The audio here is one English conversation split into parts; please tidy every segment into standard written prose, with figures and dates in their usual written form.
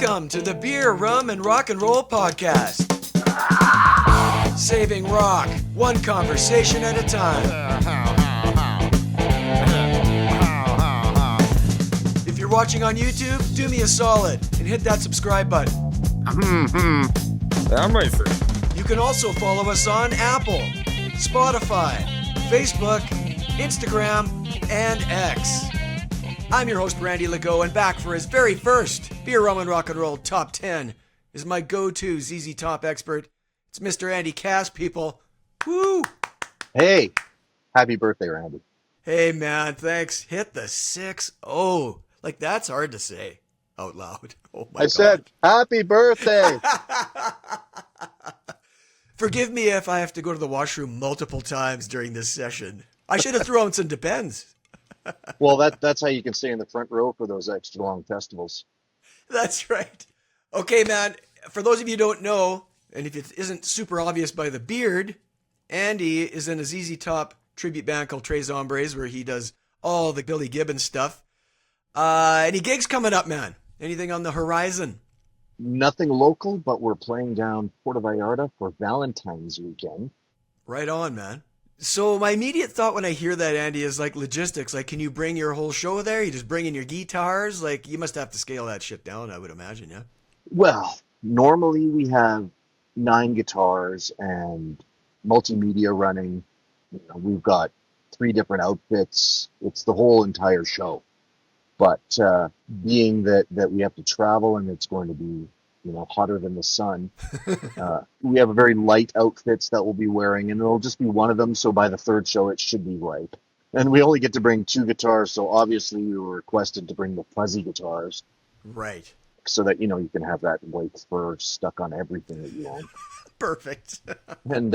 Welcome to the Beer, Rum, and Rock and Roll podcast. Saving rock, one conversation at a time. If you're watching on YouTube, do me a solid and hit that subscribe button. I'm racing. You can also follow us on Apple, Spotify, Facebook, Instagram, and X. I'm your host, Randy Legault, and back for his very first Beer, Rum, and Rock and Roll Top 10 is my go-to ZZ Top expert. It's Mr. Andy Cassidy, people. Woo! Hey, happy birthday, Randy. Hey, man, thanks. Hit the 6-0. Like, that's hard to say out loud. Oh, my God. I said, happy birthday. Forgive me if I have to go to the washroom multiple times during this session. I should have thrown some Depends. Well, that's how you can stay in the front row for those extra long festivals. That's right. Okay, man, for those of you who don't know, and if it isn't super obvious by the beard, Andy is in a ZZ Top tribute band called Trezz Hombres, where he does all the Billy Gibbons stuff. Any gigs coming up, man? Anything on the horizon? Nothing local, but we're playing down Puerto Vallarta for Valentine's weekend. Right on, man. So my immediate thought when I hear that, Andy, is like logistics. Like, can you bring your whole show there? You just bring in your guitars? Like, you must have to scale that shit down, I would imagine, yeah? Well, normally we have 9 guitars and multimedia running. You know, we've got 3 different outfits. It's the whole entire show. But being that we have to travel and it's going to be, hotter than the sun, we have a very light outfits that we'll be wearing, and it'll just be one of them. So by the third show, it should be right. And we only get to bring 2 guitars, so obviously we were requested to bring the fuzzy guitars. Right. So that, you can have that white fur stuck on everything that you want. Perfect. And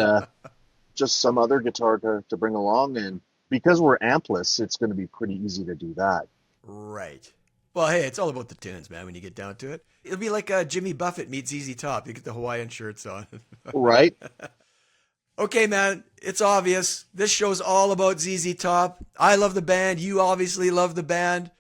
just some other guitar to bring along. And because we're ampless, it's going to be pretty easy to do that. Right. Well, hey, it's all about the tunes, man, when you get down to it. It'll be like Jimmy Buffett meets ZZ Top. You get the Hawaiian shirts on. Right. Okay, man, it's obvious. This show's all about ZZ Top. I love the band. You obviously love the band.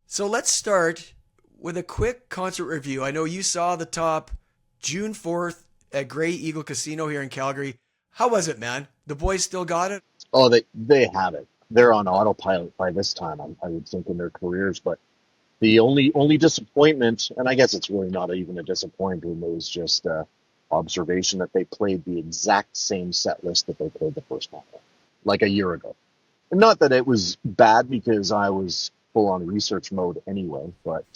So let's start with a quick concert review. I know you saw the Top June 4th at Grey Eagle Casino here in Calgary. How was it, man? The boys still got it? Oh, they have it. They're on autopilot by this time, I would think, in their careers. But the only disappointment, and I guess it's really not even a disappointment, it was just observation that they played the exact same set list that they played the first night, like a year ago. And not that it was bad, because I was full on research mode anyway, but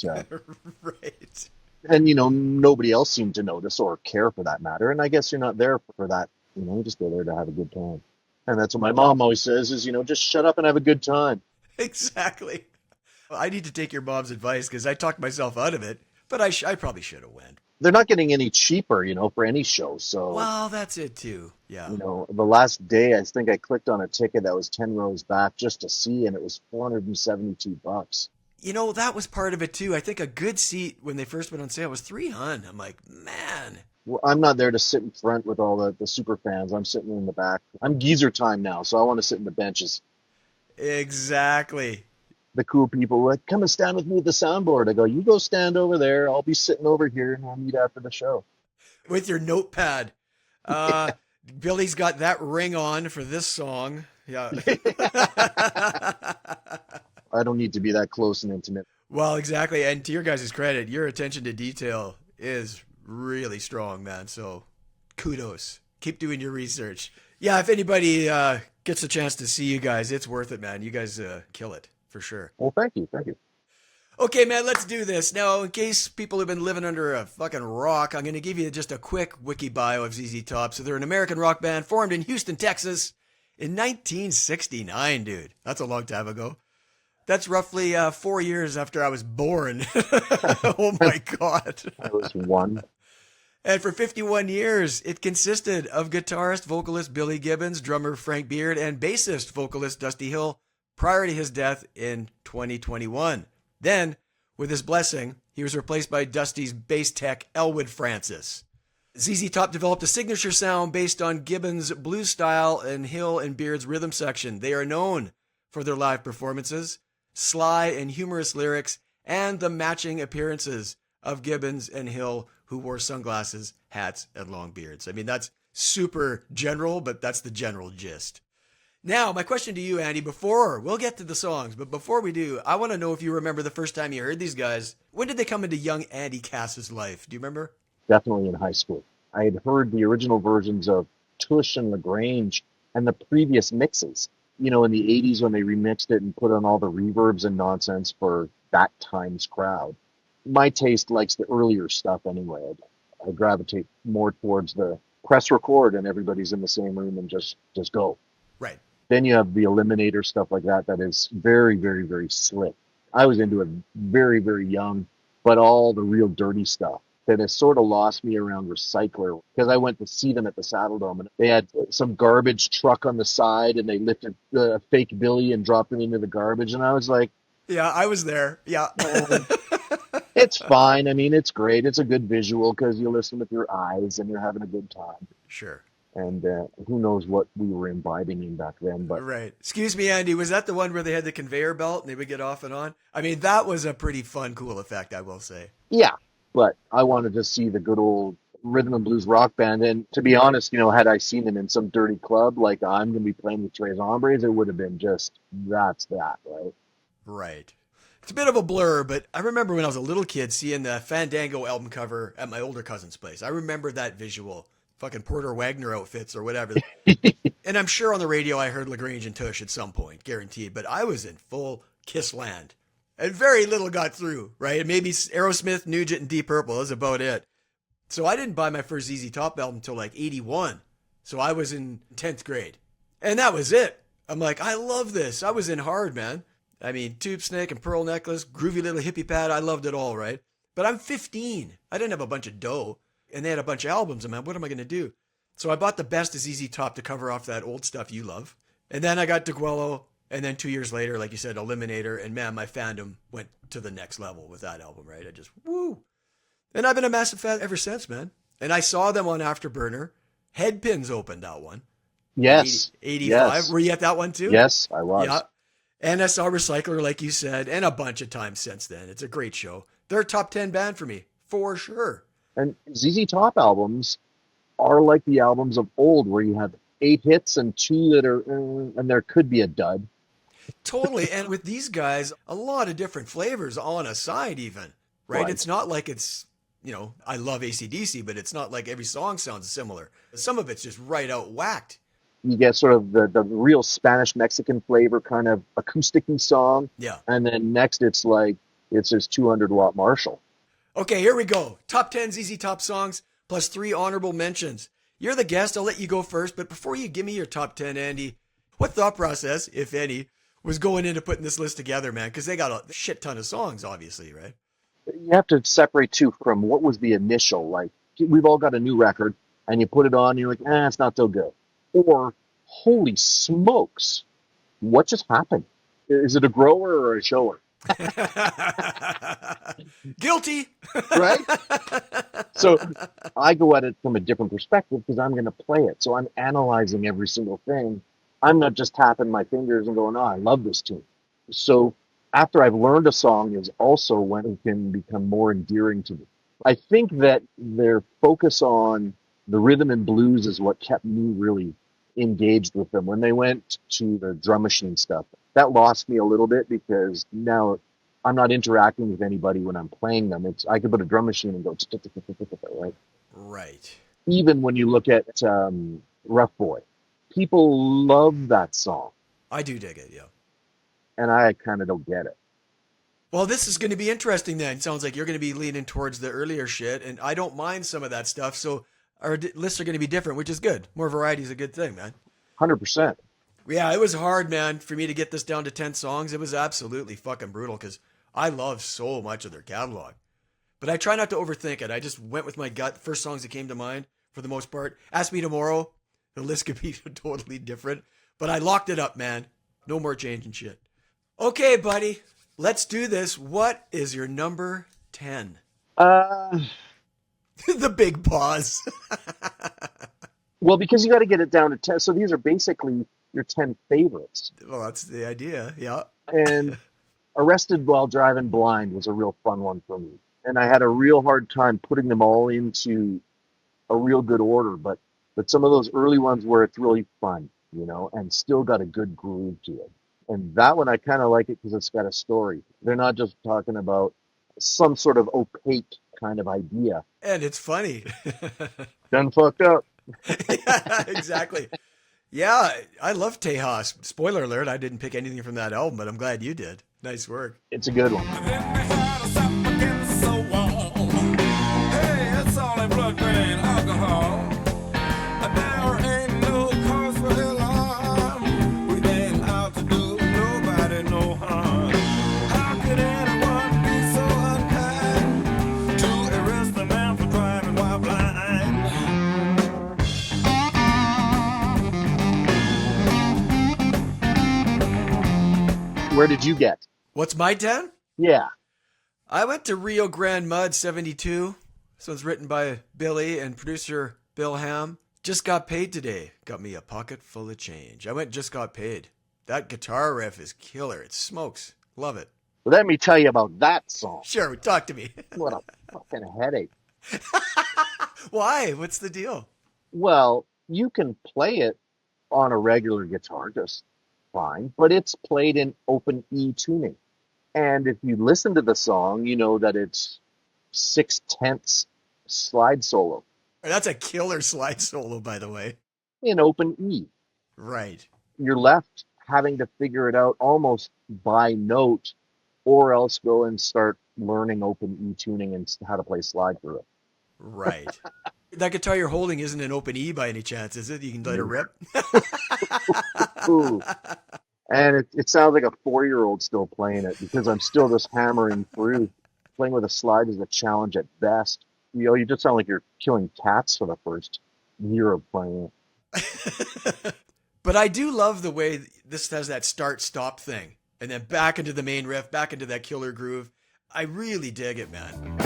right. And nobody else seemed to notice or care for that matter. And I guess you're not there for that. You just go there to have a good time. And that's what my mom always says is, just shut up and have a good time. Exactly. I need to take your mom's advice, because I talked myself out of it, but I probably should have went. They're not getting any cheaper, for any show. So, well, that's it too. Yeah. The last day, I think I clicked on a ticket that was 10 rows back just to see, and it was $472. That was part of it too. I think a good seat when they first went on sale was $300. I'm like, man. Well, I'm not there to sit in front with all the super fans. I'm sitting in the back. I'm geezer time now, so I want to sit in the benches. Exactly. The cool people were like, come and stand with me at the soundboard. I go, you go stand over there. I'll be sitting over here, and we'll meet after the show. With your notepad. Billy's got that ring on for this song. Yeah. I don't need to be that close and intimate. Well, exactly. And to your guys' credit, your attention to detail is really strong, man. So kudos. Keep doing your research. Yeah, if anybody gets a chance to see you guys, it's worth it, man. You guys kill it, for sure. Well, thank you. Thank you. Okay, man, let's do this. Now, in case people have been living under a fucking rock, I'm going to give you just a quick wiki bio of ZZ Top. So they're an American rock band formed in Houston, Texas in 1969, dude. That's a long time ago. That's roughly 4 years after I was born. Oh, my God. I was 1. And for 51 years, it consisted of guitarist, vocalist Billy Gibbons, drummer Frank Beard, and bassist, vocalist Dusty Hill, prior to his death in 2021. Then, with his blessing, he was replaced by Dusty's bass tech, Elwood Francis. ZZ Top developed a signature sound based on Gibbons' blues style and Hill and Beard's rhythm section. They are known for their live performances, sly and humorous lyrics, and the matching appearances of Gibbons and Hill who wore sunglasses, hats, and long beards. I mean, that's super general, but that's the general gist. Now, my question to you, Andy, we'll get to the songs, but before we do, I want to know if you remember the first time you heard these guys. When did they come into young Andy Cass's life? Do you remember? Definitely in high school. I had heard the original versions of Tush and LaGrange and the previous mixes. You know, in the 80s when they remixed it and put on all the reverbs and nonsense for that time's crowd. My taste likes the earlier stuff anyway. I gravitate more towards the press record and everybody's in the same room and just go. Right. Then you have the Eliminator stuff like that is very, very, very slick. I was into it very, very young, but all the real dirty stuff that has sort of lost me around Recycler because I went to see them at the Saddle Dome and they had some garbage truck on the side and they lifted the fake Billy and dropped him into the garbage. And I was like, yeah, I was there. Yeah. It's fine. I mean, it's great. It's a good visual because you listen with your eyes and you're having a good time. Sure. And who knows what we were imbibing in back then. But right. Excuse me, Andy, was that the one where they had the conveyor belt and they would get off and on? I mean, that was a pretty fun, cool effect, I will say. Yeah, but I wanted to see the good old rhythm and blues rock band. And to be honest, you know, had I seen them in some dirty club like I'm going to be playing with Trezz Hombres, it would have been just, that's that, right? Right. It's a bit of a blur, but I remember when I was a little kid seeing the Fandango album cover at my older cousin's place. I remember that visual. Fucking Porter Wagner outfits or whatever. And I'm sure on the radio I heard LaGrange and Tush at some point, guaranteed. But I was in full Kiss land. And very little got through, right? And maybe Aerosmith, Nugent, and Deep Purple. That's about it. So I didn't buy my first ZZ Top album until like 81. So I was in 10th grade. And that was it. I'm like, I love this. I was in hard, man. I mean, Tube Snake and Pearl Necklace, Groovy Little Hippie Pad. I loved it all, right? But I'm 15. I didn't have a bunch of dough. And they had a bunch of albums. And man, what am I going to do? So I bought the best of ZZ Top to cover off that old stuff you love. And then I got DeGuello. And then 2 years later, like you said, Eliminator. And man, my fandom went to the next level with that album, right? I just, woo. And I've been a massive fan ever since, man. And I saw them on Afterburner. Headpins opened that one. Yes. 85. Yes. Were you at that one too? Yes, I was. Yeah. And I saw Recycler, like you said, and a bunch of times since then. It's a great show. They're a top 10 band for me, for sure. And ZZ Top albums are like the albums of old where you have 8 hits and 2 that are, and there could be a dud. Totally. And with these guys, a lot of different flavors on a side even, right? It's not like it's, you know, I love AC/DC, but it's not like every song sounds similar. Some of it's just right out whacked. You get sort of the real Spanish-Mexican flavor kind of acoustic-y song. Yeah. And then next it's like, it's this 200-watt Marshall. Okay, here we go. Top 10 ZZ Top songs plus 3 honorable mentions. You're the guest. I'll let you go first. But before you give me your top 10, Andy, what thought process, if any, was going into putting this list together, man? Because they got a shit ton of songs, obviously, right? You have to separate too from what was the initial, like, we've all got a new record, and you put it on, and you're like, it's not so good. Or, holy smokes, what just happened? Is it a grower or a shower? Guilty. Right? So I go at it from a different perspective because I'm going to play it. So I'm analyzing every single thing. I'm not just tapping my fingers and going, I love this tune. So after I've learned a song is also when it can become more endearing to me. I think that their focus on the rhythm and blues is what kept me really engaged with them. When they went to the drum machine stuff, that lost me a little bit because now I'm not interacting with anybody when I'm playing them. I could put a drum machine and go, right? Right. Even when you look at Rough Boy, people love that song. I do dig it, yeah. And I kind of don't get it. Well, this is going to be interesting then. Sounds like you're going to be leaning towards the earlier shit, and I don't mind some of that stuff. So our lists are going to be different, which is good. More variety is a good thing, man. 100%. Yeah, it was hard, man, for me to get this down to 10 songs. It was absolutely fucking brutal because I love so much of their catalog. But I try not to overthink it. I just went with my gut. First songs that came to mind, for the most part. Ask me tomorrow. The list could be totally different. But I locked it up, man. No more changing shit. Okay, buddy. Let's do this. What is your number 10? The big pause. Well, because you got to get it down to 10. So these are basically your 10 favorites. Well, that's the idea. Yeah. And Arrested While Driving Blind was a real fun one for me. and I had a real hard time putting them all into a real good order. But some of those early ones where it's really fun, and still got a good groove to it. And that one I kind of like it because it's got a story. They're not just talking about some sort of opaque kind of idea. And it's funny. Done fucked up. Yeah, exactly. Yeah, I love Tejas. Spoiler alert, I didn't pick anything from that album, but I'm glad you did. Nice work. It's a good one. Where did you get? What's my 10? Yeah. I went to Rio Grande Mud 72. This one's written by Billy and producer Bill Ham. Just got paid today. Got me a pocket full of change. I went just got paid. That guitar riff is killer. It smokes. Love it. Let me tell you about that song. Sure, talk to me. What a fucking headache. Why? What's the deal? Well, you can play it on a regular guitar just fine, but it's played in open E tuning. And if you listen to the song, you know that it's 6/10 slide solo That's a killer slide solo, by the way. in open E. Right. You're left having to figure it out almost by note, or else go and start learning open E tuning and how to play slide through it. Right. That guitar you're holding isn't an open E by any chance, is it? You can let it rip? Ooh. And it sounds like a 4-year-old still playing it because I'm still just hammering through. Playing with a slide is a challenge at best. You just sound like you're killing cats for the first year of playing it. But I do love the way this has that start-stop thing. And then back into the main riff, back into that killer groove. I really dig it, man.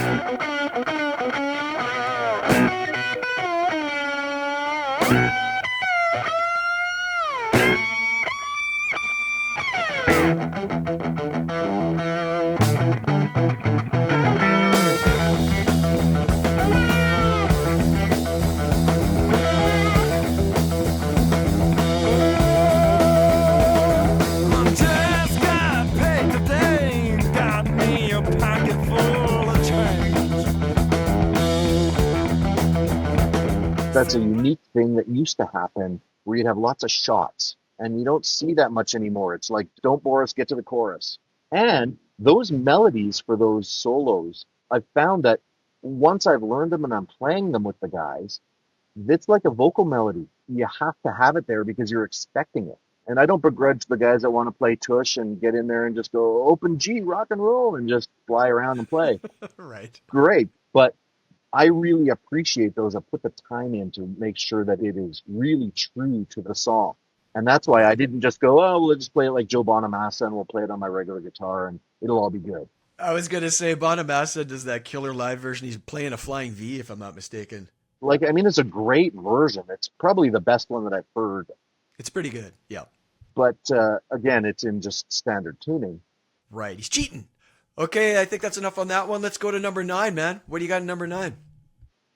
That's a unique thing that used to happen where you'd have lots of shots, and you don't see that much anymore. It's like, don't bore us, get to the chorus. And those melodies for those solos, I've found that once I've learned them and I'm playing them with the guys, it's like a vocal melody. You have to have it there because you're expecting it. And I don't begrudge the guys that want to play tush and get in there and just go open G, rock and roll, and just fly around and play. Right. Great. But I really appreciate those that put the time in to make sure that it is really true to the song. And that's why I didn't just go, oh, we'll just play it like Joe Bonamassa and we'll play it on my regular guitar and it'll all be good. I was going to say Bonamassa does that killer live version. He's playing a flying V, if I'm not mistaken. It's a great version. It's probably the best one that I've heard. It's pretty good. Yeah. But again, it's in just standard tuning. Right. He's cheating. Okay, I think that's enough on that one. Let's go to number 9, man. What do you got in number 9?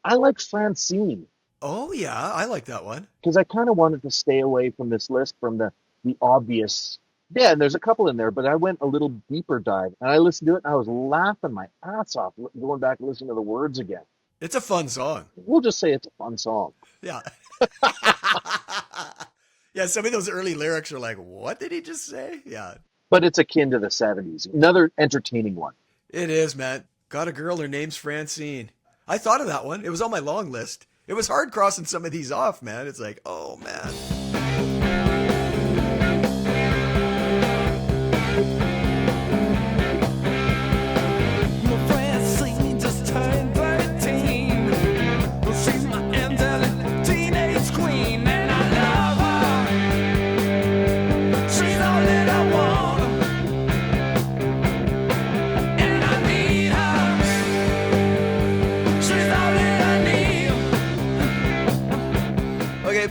I like Francine. Oh, yeah. I like that one. Because I kind of wanted to stay away from this list from the obvious. Yeah, and there's a couple in there, but I went a little deeper dive. And I listened to it, and I was laughing my ass off going back and listening to the words again. It's a fun song. We'll just say it's a fun song. Yeah. Yeah, some of those early lyrics are like, what did he just say? Yeah. But it's akin to the 70s. Another entertaining one. It is, man. Got a girl, her name's Francine. I thought of that one. It was on my long list. It was hard crossing some of these off, man. It's like, oh, man.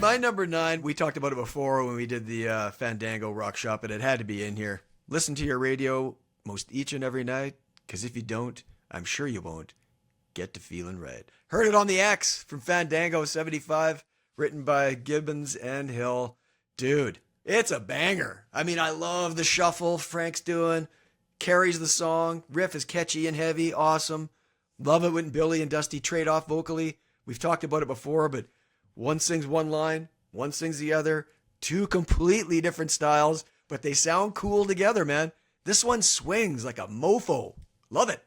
My number 9, we talked about it before when we did the Fandango Rock Shop, and it had to be in here. Listen to your radio most each and every night, because if you don't, I'm sure you won't get to feeling right. Heard it on the X from Fandango 75, written by Gibbons and Hill. Dude, it's a banger. I mean, I love the shuffle Frank's doing. Carries the song. Riff is catchy and heavy. Awesome. Love it when Billy and Dusty trade off vocally. We've talked about it before, but one sings one line, one sings the other. Two completely different styles, but they sound cool together, man. This one swings like a mofo. Love it.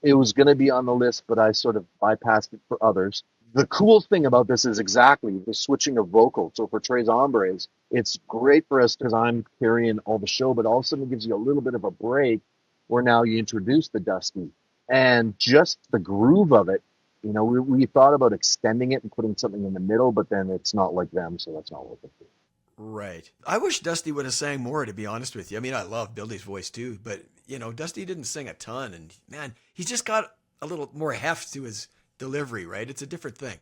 It was going to be on the list, but I sort of bypassed it for others. The cool thing about this is exactly the switching of vocals. So for Trezz Hombres, it's great for us because I'm carrying all the show, but all of a sudden it gives you a little bit of a break where now you introduce the Dusty. And just the groove of it, you know, we thought about extending it and putting something in the middle, but then it's not like them, so that's not working. Right. I wish Dusty would have sang more, to be honest with you. I mean, I love Billy's voice too, but, you know, Dusty didn't sing a ton, and man, he's just got a little more heft to his delivery, right? It's a different thing.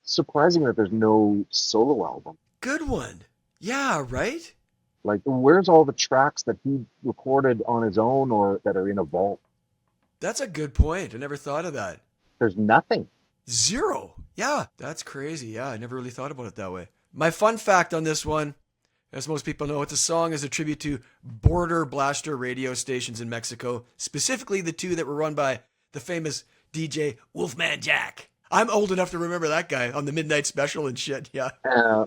Surprising that there's no solo album. Good one. Yeah, right? Like, where's all the tracks that he recorded on his own or that are in a vault? That's a good point. I never thought of that. There's nothing. Zero. Yeah, that's crazy. Yeah, I never really thought about it that way. My fun fact on this one, as most people know, it's a song as a tribute to border blaster radio stations in Mexico, specifically the two that were run by the famous DJ Wolfman Jack. I'm old enough to remember that guy on the Midnight Special and shit, yeah.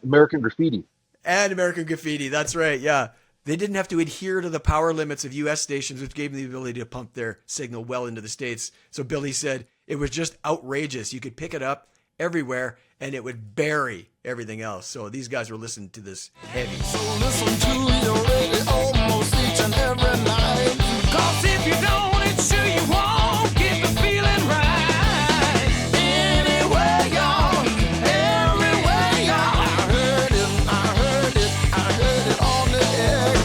American Graffiti. And American Graffiti, that's right, yeah. They didn't have to adhere to the power limits of U.S. stations, which gave them the ability to pump their signal well into the States. So Billy said it was just outrageous. You could pick it up everywhere, and it would bury everything else. So these guys were listening to this heavy. So listen to your radio almost each and every night. 'Cause if you don't, it's sure you won't get the feeling right. Anyway, y'all, everywhere, y'all. I heard it on the X.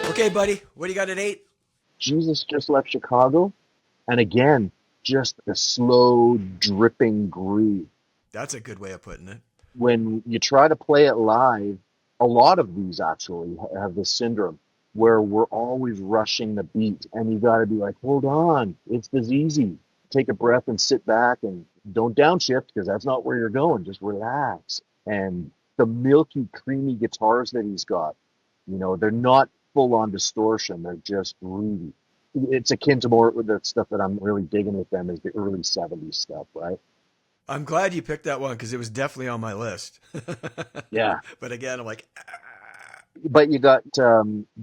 Okay, buddy, what do you got at 8? Jesus Just Left Chicago. And again, just the slow, dripping groove. That's a good way of putting it. When you try to play it live, a lot of these actually have this syndrome where we're always rushing the beat. And you got to be like, hold on, it's this easy. Take a breath and sit back and don't downshift because that's not where you're going. Just relax. And the milky, creamy guitars that he's got, you know, they're not full on distortion. They're just groovy. It's akin to more with the stuff that I'm really digging with them is the early 70s stuff, right? I'm glad you picked that one because it was definitely on my list. Yeah. But again, I'm like, But you got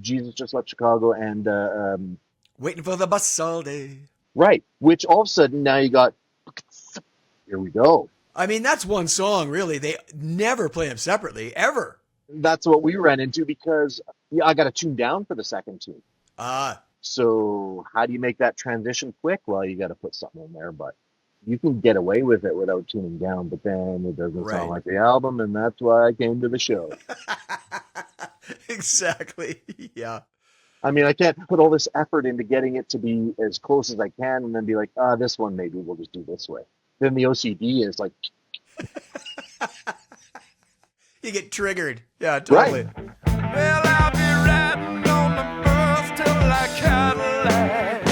Jesus Just Left Chicago and waiting for the bus all day. right, which all of a sudden now you got, here we go. I mean, that's one song, really. They never play them separately, ever. That's what we ran into because I got to tune down for the second tune. So how do you make that transition quick? Well, you got to put something in there, but you can get away with it without tuning down, but then it doesn't Right. sound like the album, and that's why I came to the show. Exactly. Yeah. I mean, I can't put all this effort into getting it to be as close as I can and then be like, this one maybe we'll just do this way. Then the OCD is like, You get triggered. Yeah, totally. right. Well, I'll be riding on the bus till I Cadillac.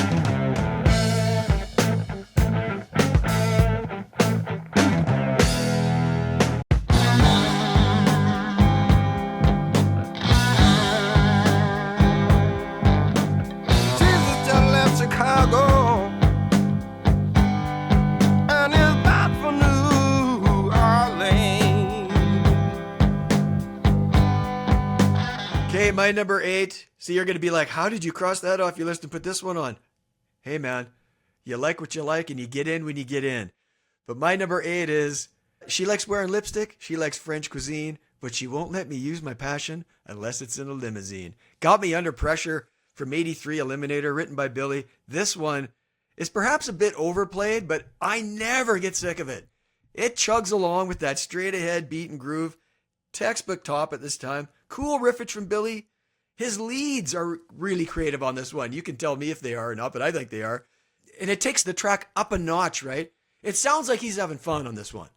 Jesus just left Chicago and is bound for New Orleans. Okay, my number 8. So you're going to be like, how did you cross that off your list and put this one on? Hey, man, you like what you like and you get in when you get in. But my number 8 is, she likes wearing lipstick, she likes French cuisine, but she won't let me use my passion unless it's in a limousine. Got Me Under Pressure from 83 Eliminator, written by Billy. This one is perhaps a bit overplayed, but I never get sick of it. It chugs along with that straight ahead beat and groove. Textbook top at this time. Cool riffage from Billy. His leads are really creative on this one. You can tell me if they are or not, but I think they are. And it takes the track up a notch, right? It sounds like he's having fun on this one.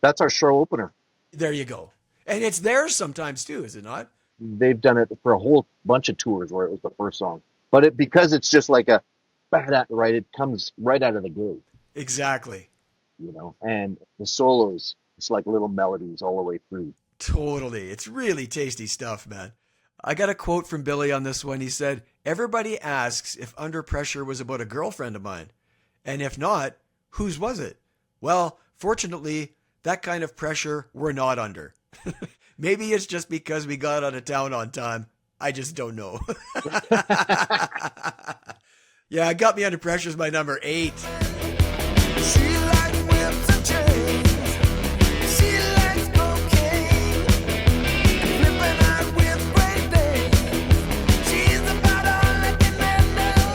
That's our show opener. There you go. And it's theirs sometimes too, is it not? They've done it for a whole bunch of tours where it was the first song. But because it's just like a right, it comes right out of the gate, Exactly. and the solos, it's like little melodies all the way through. Totally. It's really tasty stuff, man. I got a quote from Billy on this one. He said, "Everybody asks if Under Pressure was about a girlfriend of mine. And if not, whose was it? Well, fortunately, that kind of pressure we're not under. Maybe it's just because we got out of town on time. I just don't know." Yeah, Got Me Under Pressure is my number 8. She likes whips and chains. She likes cocaine. Flipping out with great days. She's about all I can handle.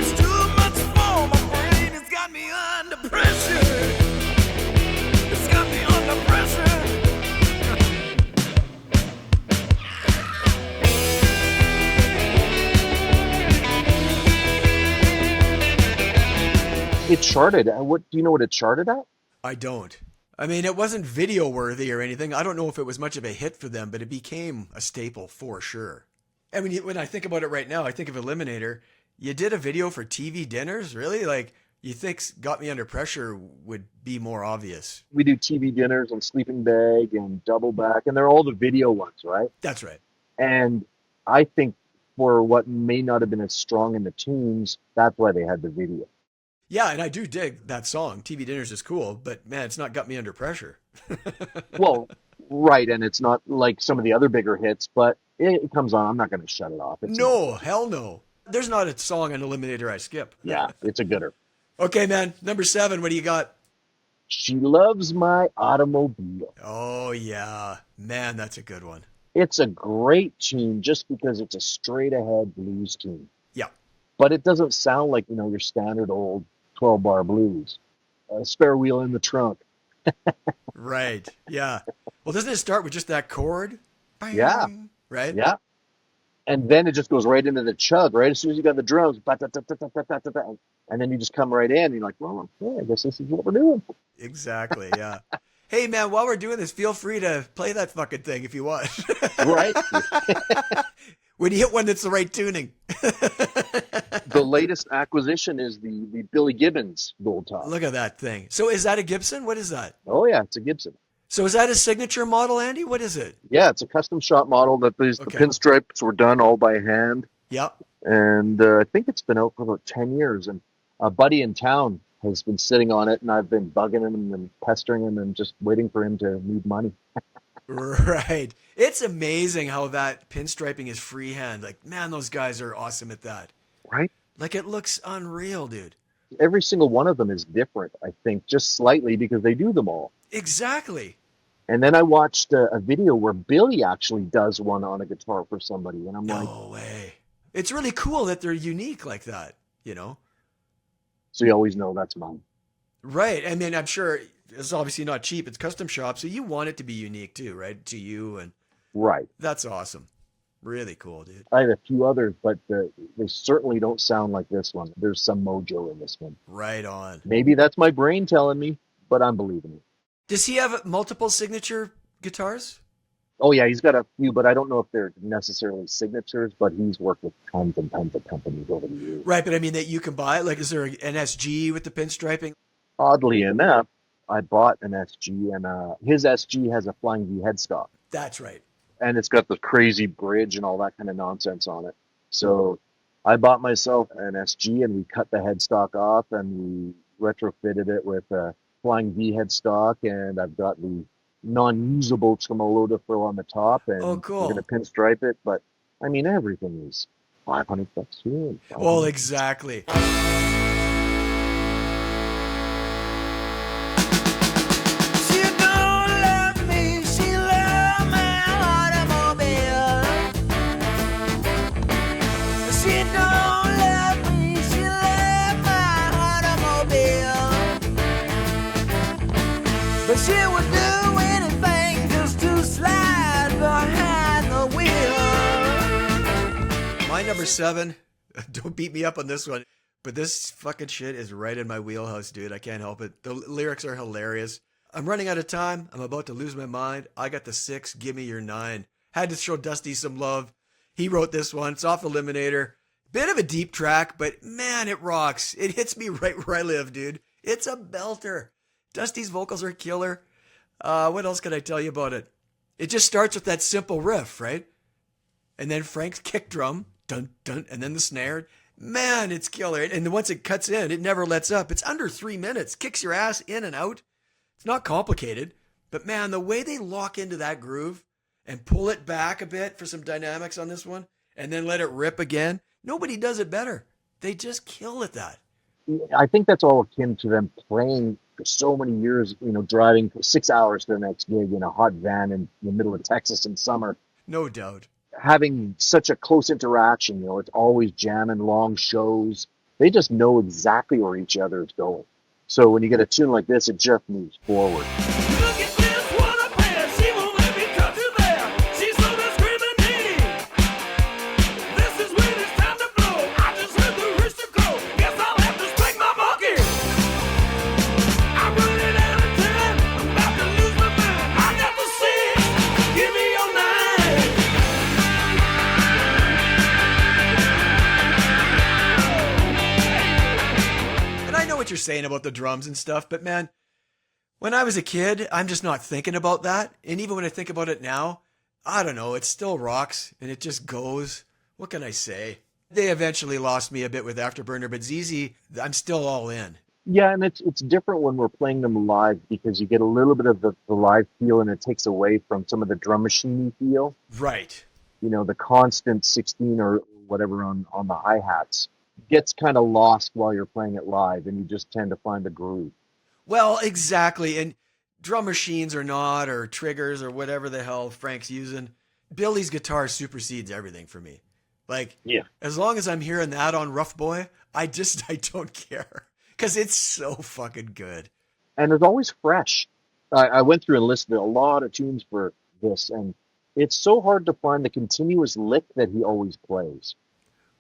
It's too much for my brain. It's got me under pressure. It's got me under pressure. It charted. What do you know what it charted at? I don't. I mean, it wasn't video worthy or anything. I don't know if it was much of a hit for them, but it became a staple for sure. I mean, when I think about it right now, I think of Eliminator. You did a video for TV dinners? Really? Like, you think Got Me Under Pressure would be more obvious? We do TV dinners and Sleeping Bag and Double Back, and they're all the video ones, right? That's right. And I think for what may not have been as strong in the tunes, that's why they had the video. Yeah, and I do dig that song. TV Dinners is cool, but man, it's not Got Me Under Pressure. Well, right, and it's not like some of the other bigger hits, but it comes on. I'm not going to shut it off. No, hell no. There's not a song on Eliminator I skip. Yeah, it's a gooder. Okay, man. Number 7, what do you got? She Loves My Automobile. Oh, yeah. Man, that's a good one. It's a great tune just because it's a straight-ahead blues tune. Yeah. But it doesn't sound like, your standard old 12-bar blues. A spare wheel in the trunk. Right. Yeah. Well, doesn't it start with just that chord? Yeah. Right? Yeah. And then it just goes right into the chug, right? As soon as you got the drums, and then you just come right in, and you're like, well, okay, I guess this is what we're doing. Exactly, yeah. Hey, man, while we're doing this, feel free to play that fucking thing if you want. Right? When you hit one that's the right tuning. The latest acquisition is the Billy Gibbons Gold Top. Look at that thing. So is that a Gibson? What is that? Oh, yeah, it's a Gibson. So is that a signature model, Andy? What is it? Yeah, it's a custom shot model that the pinstripes were done all by hand. Yep. And I think it's been out for about 10 years. And a buddy in town has been sitting on it, and I've been bugging him and pestering him and just waiting for him to need money. Right. It's amazing how that pinstriping is freehand. Like, man, those guys are awesome at that. Right? Like, it looks unreal, dude. Every single one of them is different, I think, just slightly because they do them all. Exactly. And then I watched a video where Billy actually does one on a guitar for somebody. And I'm like, No way. It's really cool that they're unique like that, so you always know that's mine. Right. I mean, I'm sure it's obviously not cheap. It's custom shop. So you want it to be unique too, right? To you. And Right. that's awesome. Really cool, dude. I had a few others, but they certainly don't sound like this one. There's some mojo in this one. Right on. Maybe that's my brain telling me, but I'm believing it. Does he have multiple signature guitars? Oh, yeah, he's got a few, but I don't know if they're necessarily signatures, but he's worked with tons and tons of companies over the years. Right, but I mean that you can buy. Like, is there an SG with the pinstriping? Oddly enough, I bought an SG, and his SG has a Flying V headstock. That's right. And it's got the crazy bridge and all that kind of nonsense on it. So I bought myself an SG, and we cut the headstock off, and we retrofitted it with a Flying V headstock, and I've got the non-usable tremolo to throw on the top, and Oh, cool. we're going to pinstripe it. But, I mean, everything is $500 here. Well, exactly. She don't love me, she love my automobile. She don't love me, she love my automobile. But she would do anything just to slide behind the wheel. My number 7, don't beat me up on this one, but this fucking shit is right in my wheelhouse, dude. I can't help it. The lyrics are hilarious. I'm running out of time. I'm about to lose my mind. I got the 6. Give me your 9. Had to show Dusty some love. He wrote this one. It's off Eliminator. Bit of a deep track, but man, it rocks. It hits me right where I live, dude. It's a belter. Dusty's vocals are killer. What else can I tell you about it? It just starts with that simple riff, right? And then Frank's kick drum, dun dun, and then the snare. Man, it's killer. And then once it cuts in, it never lets up. It's under 3 minutes. Kicks your ass in and out. It's not complicated. But man, the way they lock into that groove and pull it back a bit for some dynamics on this one, and then let it rip again, nobody does it better. They just kill at that. I think that's all akin to them playing for so many years, driving for 6 hours to the next gig in a hot van in the middle of Texas in summer. No doubt. Having such a close interaction, it's always jamming, long shows. They just know exactly where each other is going. So when you get a tune like this, it just moves forward. Look at this, what a pair. She won't let me touch her there. She's so discriminating. This is when it's time to blow. I just heard the rooster crow. Guess I'll have to spank my monkey. I'm running out of time. I'm about to lose my mind. I got the 6. Give me your 9. And I know what you're saying about the drums and stuff, but man, when I was a kid, I'm just not thinking about that. And even when I think about it now, I don't know, it still rocks and it just goes. What can I say? They eventually lost me a bit with Afterburner, but ZZ, I'm still all in. Yeah, and it's different when we're playing them live because you get a little bit of the live feel and it takes away from some of the drum machine feel. Right. The constant 16 or whatever on the hi-hats gets kind of lost while you're playing it live and you just tend to find the groove. Well, exactly. And drum machines or not, or triggers or whatever the hell Frank's using, Billy's guitar supersedes everything for me. Like, Yeah. as long as I'm hearing that on Rough Boy, I don't care. Because it's so fucking good. And it's always fresh. I went through and listed a lot of tunes for this, and it's so hard to find the continuous lick that he always plays.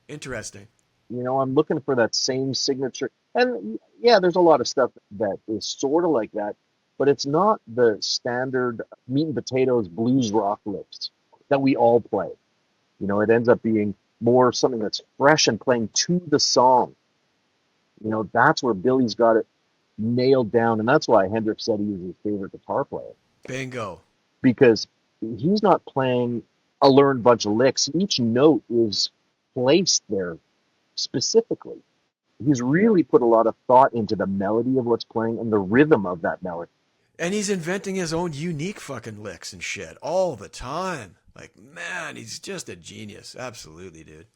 Interesting. I'm looking for that same signature. And yeah, there's a lot of stuff that is sort of like that, but it's not the standard meat and potatoes blues rock licks that we all play. It ends up being more something that's fresh and playing to the song. That's where Billy's got it nailed down. And that's why Hendrix said he was his favorite guitar player. Bingo. Because he's not playing a learned bunch of licks. Each note is placed there specifically. He's really put a lot of thought into the melody of what's playing and the rhythm of that melody. And he's inventing his own unique fucking licks and shit all the time. Like, man, he's just a genius. Absolutely, dude.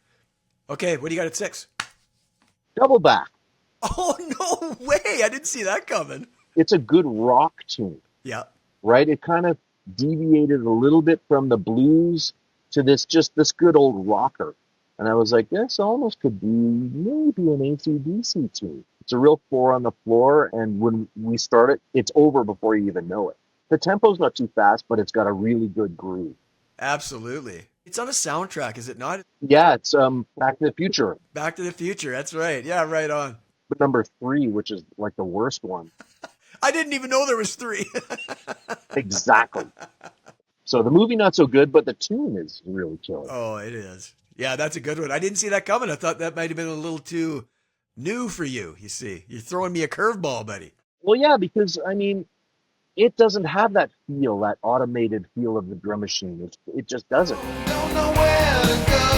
Okay, what do you got at 6? Double back. Oh, no way. I didn't see that coming. It's a good rock tune, Yeah. right? It kind of deviated a little bit from the blues to this good old rocker. And I was like, this almost could be maybe an AC/DC tune. It's a real 4 on the floor, and when we start it, it's over before you even know it. The tempo's not too fast, but it's got a really good groove. Absolutely. It's on a soundtrack, is it not? Yeah, it's Back to the Future. Back to the Future. That's right. Yeah, right on. But number 3, which is like the worst one. I didn't even know there was 3. Exactly. So the movie not so good, but the tune is really killer. Oh, it is. Yeah, that's a good one. I didn't see that coming. I thought that might have been a little too new for you, you see. You're throwing me a curveball, buddy. Well, yeah, because, it doesn't have that feel, that automated feel of the drum machine. It just doesn't. Don't know where to go.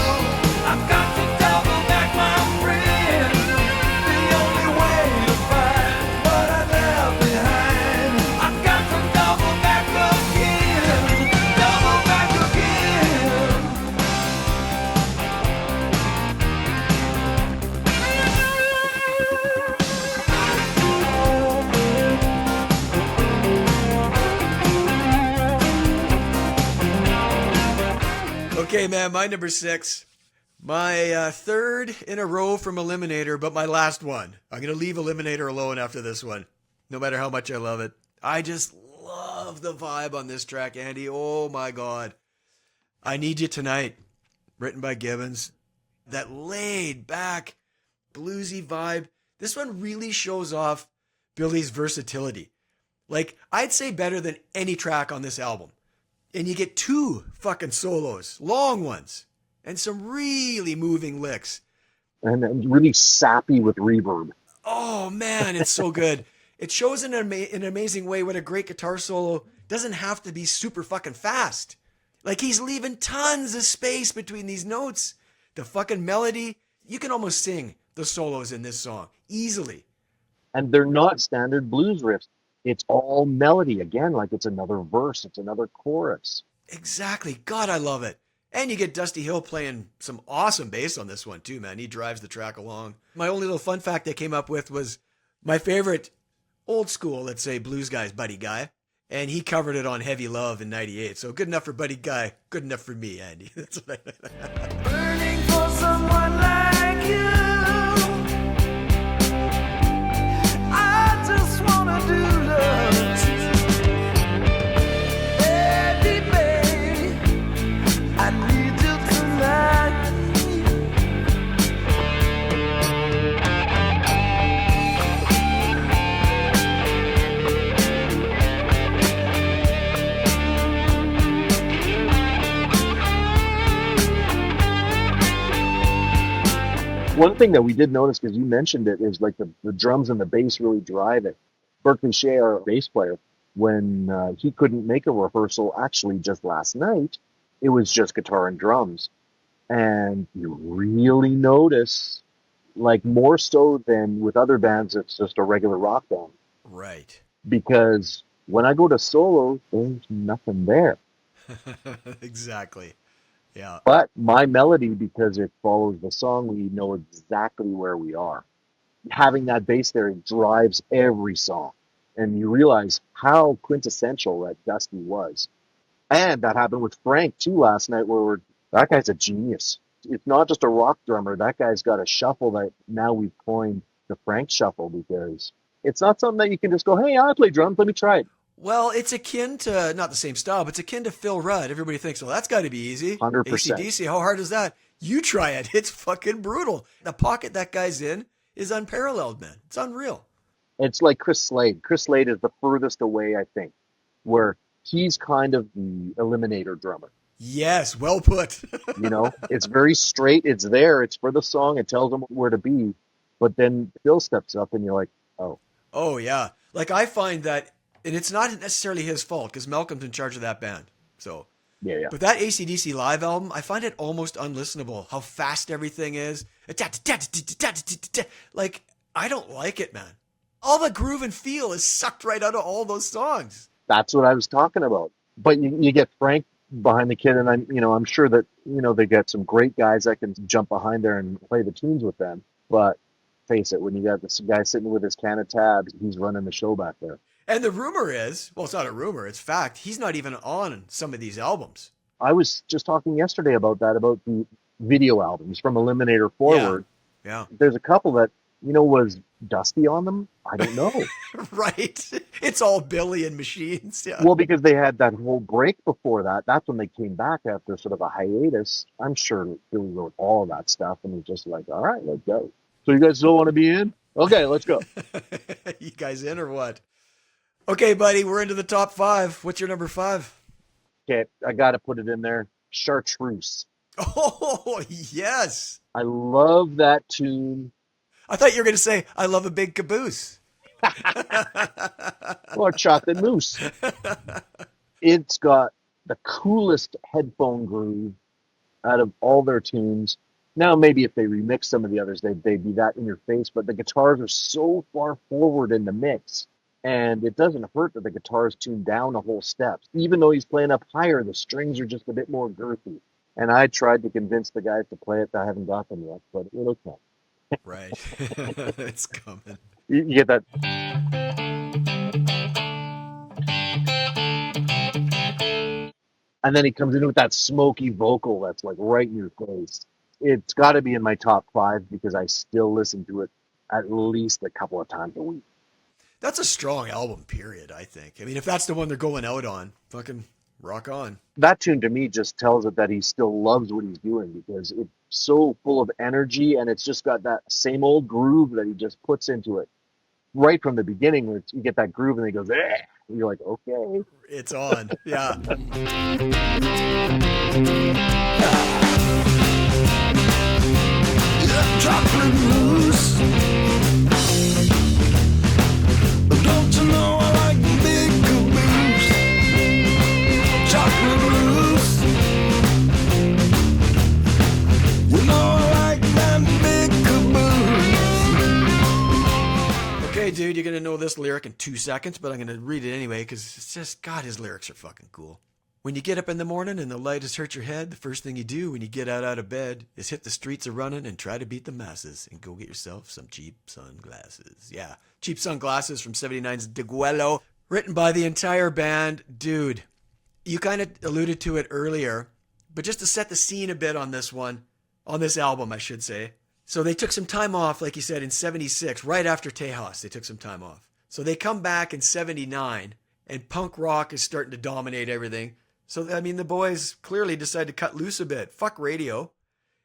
I've got to double back, my friend. The only way to find what I left behind. I've got to double back again. Double back Okay, man, my number 6. My third in a row from Eliminator, but my last one. I'm going to leave Eliminator alone after this one, no matter how much I love it. I just love the vibe on this track, Andy. Oh, my God. I Need You Tonight, written by Gibbons. That laid back, bluesy vibe. This one really shows off Billy's versatility. Like, I'd say better than any track on this album. And you get 2 fucking solos, long ones, and some really moving licks. And really sappy with reverb. Oh man, it's so good. It shows in an amazing way what a great guitar solo doesn't have to be super fucking fast. Like, he's leaving tons of space between these notes. The fucking melody, you can almost sing the solos in this song easily. And they're not standard blues riffs. It's all melody again, like it's another verse, it's another chorus. Exactly. God, I love it. And you get Dusty Hill playing some awesome bass on this one too, man. He drives the track along. My only little fun fact I came up with was my favorite old school, let's say, blues guy's Buddy Guy. And he covered it on Heavy Love in 98. So good enough for Buddy Guy, good enough for me, Andy. That's what I Burning for someone like you. I just wanna do love. Baby, baby, I need you tonight. One thing that we did notice, because you mentioned it, is like the drums and the bass really drive it. Berkeley Shea, our bass player, when he couldn't make a rehearsal, actually just last night, it was just guitar and drums. And you really notice, like more so than with other bands, it's just a regular rock band. Right. Because when I go to solo, there's nothing there. Exactly. Yeah. But my melody, because it follows the song, we know exactly where we are. Having that bass there, it drives every song. And you realize how quintessential that Dusty was. And that happened with Frank, too, last night, where that guy's a genius. It's not just a rock drummer. That guy's got a shuffle that now we've coined the Frank shuffle, because it's not something that you can just go, hey, I play drums, let me try it. Well, it's akin to, not the same style, but it's akin to Phil Rudd. Everybody thinks, well, that's got to be easy. 100%. AC/DC, how hard is that? You try it. It's fucking brutal. The pocket that guy's in is unparalleled, man. It's unreal. It's like Chris Slade. Chris Slade is the furthest away, I think, where he's kind of the eliminator drummer. Yes, well put. You know, it's very straight. It's there. It's for the song. It tells them where to be. But then Phil steps up and you're like, oh. Oh, yeah. Like, I find that, and it's not necessarily his fault, because Malcolm's in charge of that band. So, Yeah. but that AC/DC live album, I find it almost unlistenable, how fast everything is. Like, I don't like it, man. All the groove and feel is sucked right out of all those songs. That's what I was talking about. But you get Frank behind the kid, and I'm sure that, they get some great guys that can jump behind there and play the tunes with them. But face it, when you got this guy sitting with his can of tabs, he's running the show back there. And the rumor is, well, it's not a rumor, it's fact, he's not even on some of these albums. I was just talking yesterday about the video albums from Eliminator forward. Yeah. There's a couple that, was Dusty on them? I don't know. Right. It's all Billy and machines. Yeah. Well, because they had that whole break before that. That's when they came back after sort of a hiatus. I'm sure Billy wrote all of that stuff and was just like, all right, let's go. So you guys still want to be in? Okay, let's go. You guys in or what? Okay, buddy, we're into the top 5. What's your number 5? Okay, I got to put it in there. Chartreuse. Oh, yes. I love that tune. I thought you were going to say, I love a big caboose. Or Chocolate Mousse. It's got the coolest headphone groove out of all their tunes. Now, maybe if they remix some of the others, they'd be that in your face, but the guitars are so far forward in the mix, and it doesn't hurt that the guitar is tuned down a whole step. Even though he's playing up higher, the strings are just a bit more girthy. And I tried to convince the guys to play it. I haven't got them yet, but it'll come. Right. It's coming. You get that. And then he comes in with that smoky vocal that's like right in your face. It's got to be in my top 5 because I still listen to it at least a couple of times a week. That's a strong album, period, I think. I mean, if that's the one they're going out on, fucking rock on. That tune to me just tells it that he still loves what he's doing because it's so full of energy and it's just got that same old groove that he just puts into it. Right from the beginning, where you get that groove and he goes, eh, You're like, okay. It's on. Yeah. Chocolate mousse. Don't you know I like big caboose? Chocolate mousse. You know I like that big caboose. Okay, dude, you're going to know this lyric in 2 seconds, but I'm going to read it anyway because it's just, God, his lyrics are fucking cool. When you get up in the morning and the light has hurt your head, the first thing you do when you get out of bed is hit the streets a running and try to beat the masses and go get yourself some cheap sunglasses. Yeah, cheap sunglasses from 79's Deguelo, written by the entire band. Dude, you kind of alluded to it earlier, but just to set the scene a bit on this one, on this album, I should say. So they took some time off, like you said, in 76, right after Tejas, they took some time off. So they come back in 79, and punk rock is starting to dominate everything. So, I mean, the boys clearly decided to cut loose a bit. Fuck radio.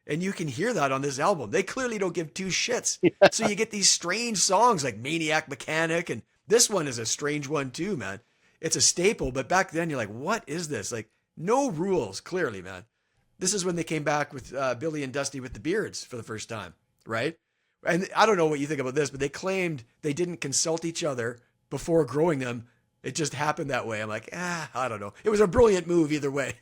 And you can hear that on this album. They clearly don't give two shits. Yeah. So you get these strange songs like Maniac Mechanic, and this one is a strange one too, man. It's a staple, but back then you're like, what is this? Like, no rules, clearly, man. This is when they came back with Billy and Dusty with the Beards for the first time, right? And I don't know what you think about this, but they claimed they didn't consult each other before growing them. It just happened that way. I'm like, I don't know. It was a brilliant move either way.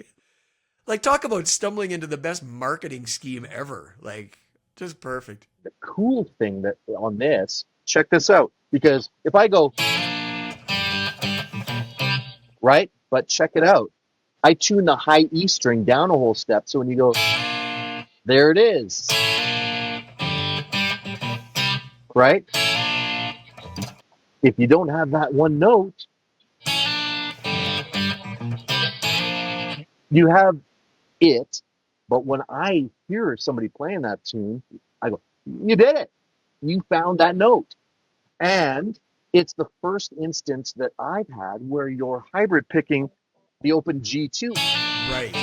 Like, talk about stumbling into the best marketing scheme ever. Like, just perfect. The cool thing that on this, check this out. Because if I go, right? But check it out. I tune the high E string down a whole step. So when you go, there it is. Right? If you don't have that one note, you have it, but when I hear somebody playing that tune, I go, you did it. You found that note. And it's the first instance that I've had where you're hybrid picking the open G2. Right.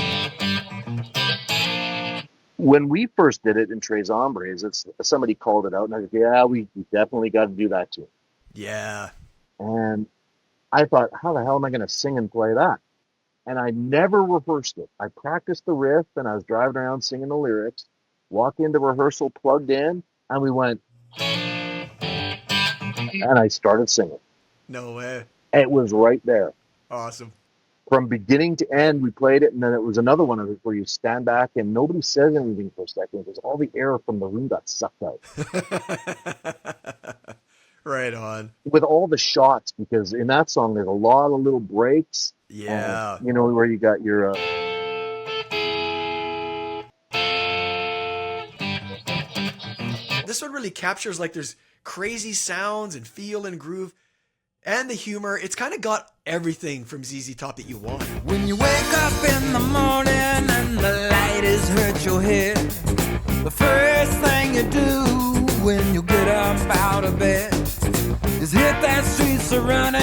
When we first did it in Trezz Hombres, somebody called it out, and I go, yeah, we definitely got to do that too. Yeah. And I thought, how the hell am I going to sing and play that? And I never rehearsed it. I practiced the riff, and I was driving around singing the lyrics, walked into rehearsal, plugged in, and we went, and I started singing. No way. It was right there. Awesome. From beginning to end, we played it, and then it was another one of it where you stand back and nobody says anything for a second because all the air from the room got sucked out. Right on. With all the shots, because in that song there's a lot of little breaks. Yeah. You know, where you got your... This one really captures, like, there's crazy sounds and feel and groove and the humor. It's kind of got everything from ZZ Top that you want. When you wake up in the morning and the light has hurt your head, the first thing you do when you get up out of bed is hit that streets a running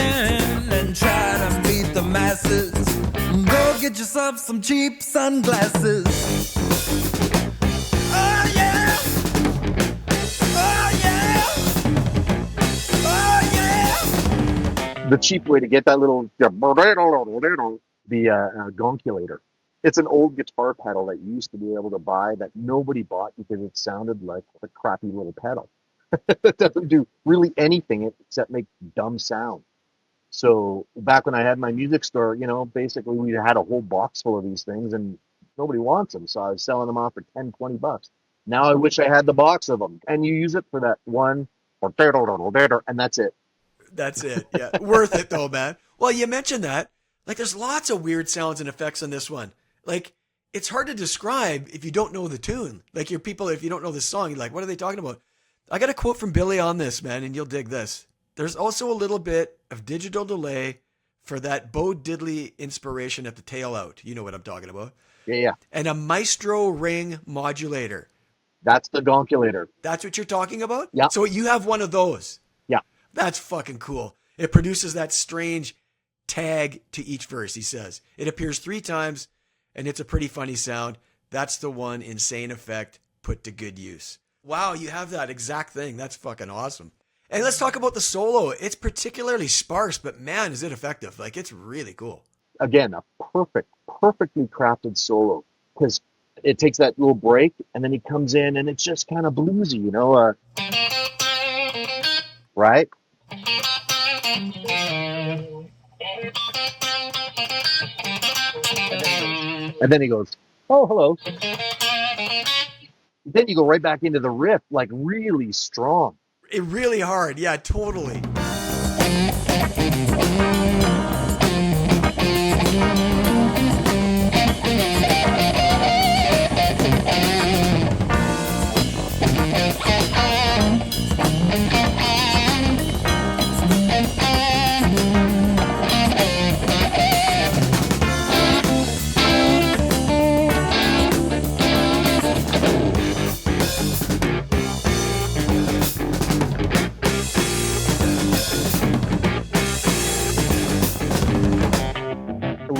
and try to beat the masses. Go get yourself some cheap sunglasses. Oh yeah! Oh yeah! Oh yeah! The cheap way to get that little... the gonculator. It's an old guitar pedal that you used to be able to buy that nobody bought because it sounded like a crappy little pedal. It doesn't do really anything except make dumb sound. So back when I had my music store, you know, basically we had a whole box full of these things and nobody wants them. So I was selling them off for $10-20. Now I wish I had the box of them. And you use it for that one, and that's it. That's it. Yeah. Worth it though, man. Well, you mentioned that. Like, there's lots of weird sounds and effects on this one. Like, it's hard to describe if you don't know the tune. Like, your people, if you don't know this song, you're like, what are they talking about? I got a quote from Billy on this, man, and you'll dig this. There's also a little bit of digital delay for that Bo Diddley inspiration at the tail out. You know what I'm talking about. Yeah. And a Maestro ring modulator. That's the gonculator. That's what you're talking about? Yeah. So you have one of those. Yeah. That's fucking cool. It produces that strange tag to each verse, he says. It appears 3 times, and it's a pretty funny sound. That's the one insane effect put to good use. Wow, you have that exact thing. That's fucking awesome. And let's talk about the solo. It's particularly sparse, but man, is it effective. Like, it's really cool. Again, a perfectly crafted solo, because it takes that little break and then he comes in and it's just kind of bluesy, right? And then he goes, oh, hello. Then you go right back into the riff, like really strong. It really hard. Yeah, totally.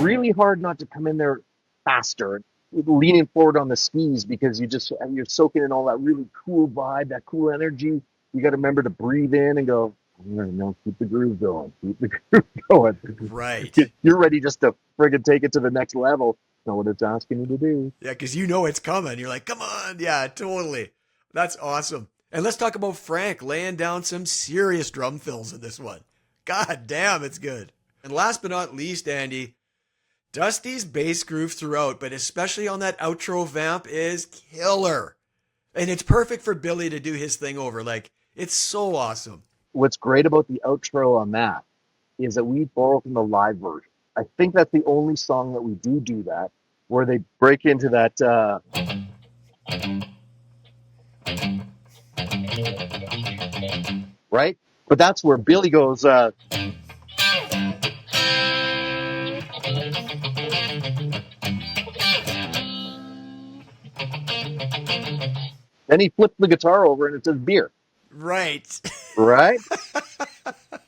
Really hard not to come in there faster, leaning forward on the skis, because you're soaking in all that really cool vibe, that cool energy. You got to remember to breathe in and go, no, keep the groove going, keep the groove going. Right. You're ready just to friggin' take it to the next level. Know what it's asking you to do. Yeah, because you know it's coming. You're like, come on. Yeah, totally. That's awesome. And let's talk about Frank laying down some serious drum fills in this one. God damn, it's good. And last but not least, Andy, Dusty's bass groove throughout, but especially on that outro vamp, is killer. And it's perfect for Billy to do his thing over. Like, it's so awesome. What's great about the outro on that is that we borrow from the live version. I think that's the only song that we do that, where they break into that. Right? But that's where Billy goes. Then he flipped the guitar over and it says beer. Right. Right?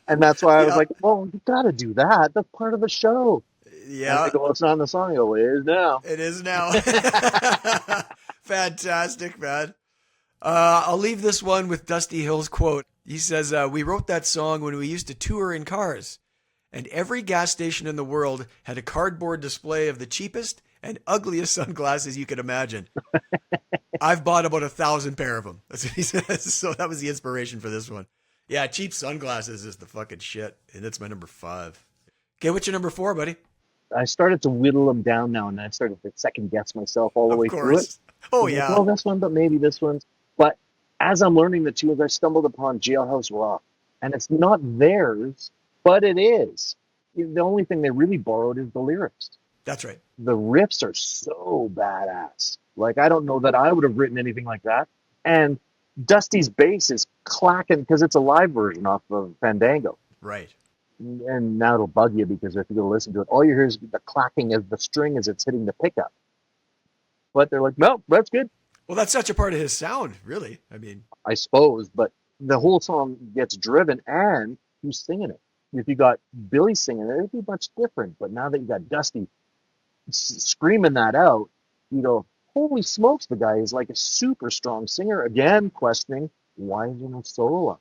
And that's why I was like, well, you got to do that. That's part of the show. Yeah. And they go, well, it's not in the song. I go, it is now. It is now. Fantastic, man. I'll leave this one with Dusty Hill's quote. He says, we wrote that song when we used to tour in cars, and every gas station in the world had a cardboard display of the cheapest and ugliest sunglasses you could imagine. I've bought about 1,000 pair of them. That's what he says. So that was the inspiration for this one. Yeah, cheap sunglasses is the fucking shit. And that's my number 5. Okay, what's your number 4, buddy? I started to whittle them down now, and I started to second guess myself all the way through it. Oh, I'm yeah. like, well, this one, but maybe this one's. But as I'm learning the tunes, I stumbled upon Jailhouse Rock. And it's not theirs, but it is. The only thing they really borrowed is the lyrics. That's right. The riffs are so badass. Like, I don't know that I would have written anything like that. And Dusty's bass is clacking because it's a live version off of Fandango. Right. And now it'll bug you because if you go listen to it, all you hear is the clacking of the string as it's hitting the pickup. But they're like, no, that's good. Well, that's such a part of his sound, really. I mean, I suppose, but the whole song gets driven and who's singing it. If you got Billy singing it, it'd be much different. But now that you got Dusty screaming that out, you go, holy smokes, the guy is like a super strong singer. Again, questioning, why is there no solo?